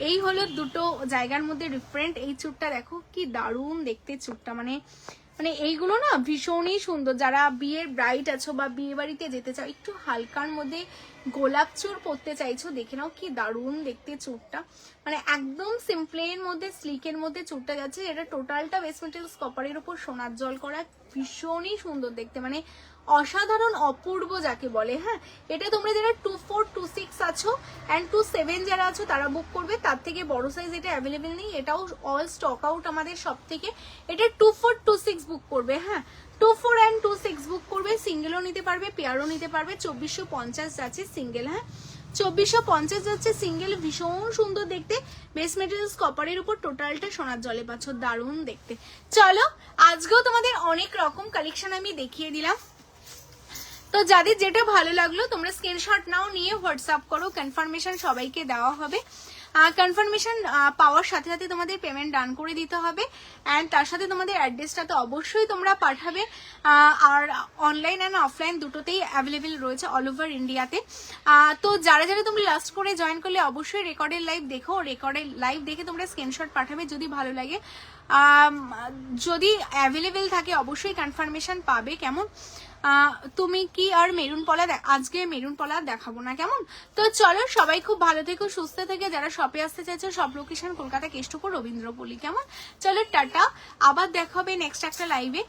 এই হলো দুটো জায়গার মধ্যে ডিফারেন্ট। এই চুটটা দেখো কি দারুণ দেখতে চুটটা, মানে মানে এইগুলো না ভীষণই সুন্দর। যারা বিয়ের ব্রাইড আছো বা বিয়ে বাড়িতে যেতে চাও, একটু হালকার মধ্যে গোলাপ চুর পরতে চাইছো, দেখে নাও কি দারুণ দেখতে চুরটা। মানে একদম সিম্পলের মধ্যে স্লিকের মধ্যে চুরটা যাচ্ছে। এটা টোটালটা বেস মেটেরিয়ালস কপারের উপর সোনার জল করা, ভীষণই সুন্দর দেখতে, মানে অসাধারণ অপূর্ব যাকে বলে। হ্যাঁ এটা তোমরা যারা 24 26 আছো অ্যান্ড 27 যারা আছো তারা বুক করবে, তার থেকে বড় সাইজ এটা অ্যাভেলেবেল নেই, এটাও অল স্টক আউট আমাদের সব থেকে। এটা 24 26 বুক করবে। হ্যাঁ 24 and 26 বুক করবে, সিঙ্গেলও নিতে পারবে পেয়ারও নিতে পারবে। 2450 যাচ্ছে সিঙ্গেল। হ্যাঁ 2450 যাচ্ছে সিঙ্গেল, ভীষণ সুন্দর দেখতে, বেস মেটেরিয়ালস কপারের উপর টোটালটা সোনার জলে পাচ্ছ, দারুণ দেখতে। চলো আজকেও তোমাদের অনেক রকম কালেকশন আমি দেখিয়ে দিলাম। তো যাদের যেটা ভালো লাগলো তোমরা স্ক্রিনশট নাও, নিয়ে হোয়াটসঅ্যাপ করো, কনফার্মেশন সবাইকে দেওয়া হবে। কনফার্মেশন পাওয়ার সাথে সাথে তোমাদের পেমেন্ট ডান করে দিতে হবে, অ্যান্ড তার সাথে তোমাদের অ্যাড্রেসটা তো অবশ্যই তোমরা পাঠাবে। আর অনলাইন অ্যান্ড অফলাইন দুটোতেই অ্যাভেলেবেল রয়েছে অল ওভার ইন্ডিয়াতে। তো যারা যারা তোমরা লাস্ট করে জয়েন করলে অবশ্যই রেকর্ডের লাইভ দেখো, রেকর্ডের লাইভ দেখে তোমরা স্ক্রিনশট পাঠাবে যদি ভালো লাগে। যদি অ্যাভেলেবেল থাকে অবশ্যই কনফার্মেশন পাবে কেমন। তুমি কি আর মেরুন পলা, আজকে মেরুন পলা দেখাবো না কেমন। তো চলো সবাই খুব ভালো থেকো, সুস্থ থেকে। যারা শপে আসতে চাইছো সব লোকেশন কলকাতা কেষ্টপুর রবীন্দ্রপল্লী কেমন। চলো টাটা, আবার দেখা হবে নেক্সট একটা লাইভে।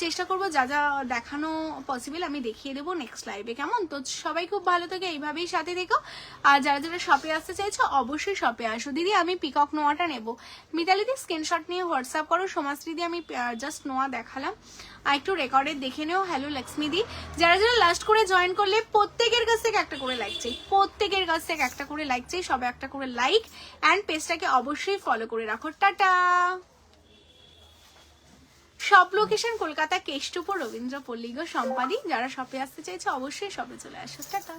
চেষ্টা করবো যা যা দেখানো পসিবল আমি দেখিয়ে দেবো নেক্সট লাইভে কেমন। তো সবাই খুব ভালো থেকে এইভাবেই সাথে দেখো। আর যারা যারা শপে আসতে চাইছো অবশ্যই শপে আসো। দিদি আমি পিকক নোয়াটা নেবো, মিতালিদি স্ক্রিনশট নিয়ে হোয়াটসঅ্যাপ করো। সমাজদিদি আমি জাস্ট নোয়া দেখালাম, আর একটু রেকর্ডের দেখে নেও। হ্যালো লক্ষ্মীদি, যারা যারা লাস্ট করে জয়েন করলে প্রত্যেকের কাছ থেকে একটা করে লাইক চাই, প্রত্যেকের কাছ থেকে একটা করে লাইক চাই, সবাই একটা করে লাইক অ্যান্ড পেজটাকে অবশ্যই ফলো করে রাখো। টাটা। সব লোকেশন কলকাতা কেষ্টপুর রবীন্দ্রপল্লী গো সম্পাদি। যারা শপে আসতে চাইছে অবশ্যই শপে চলে আসো। টাটা।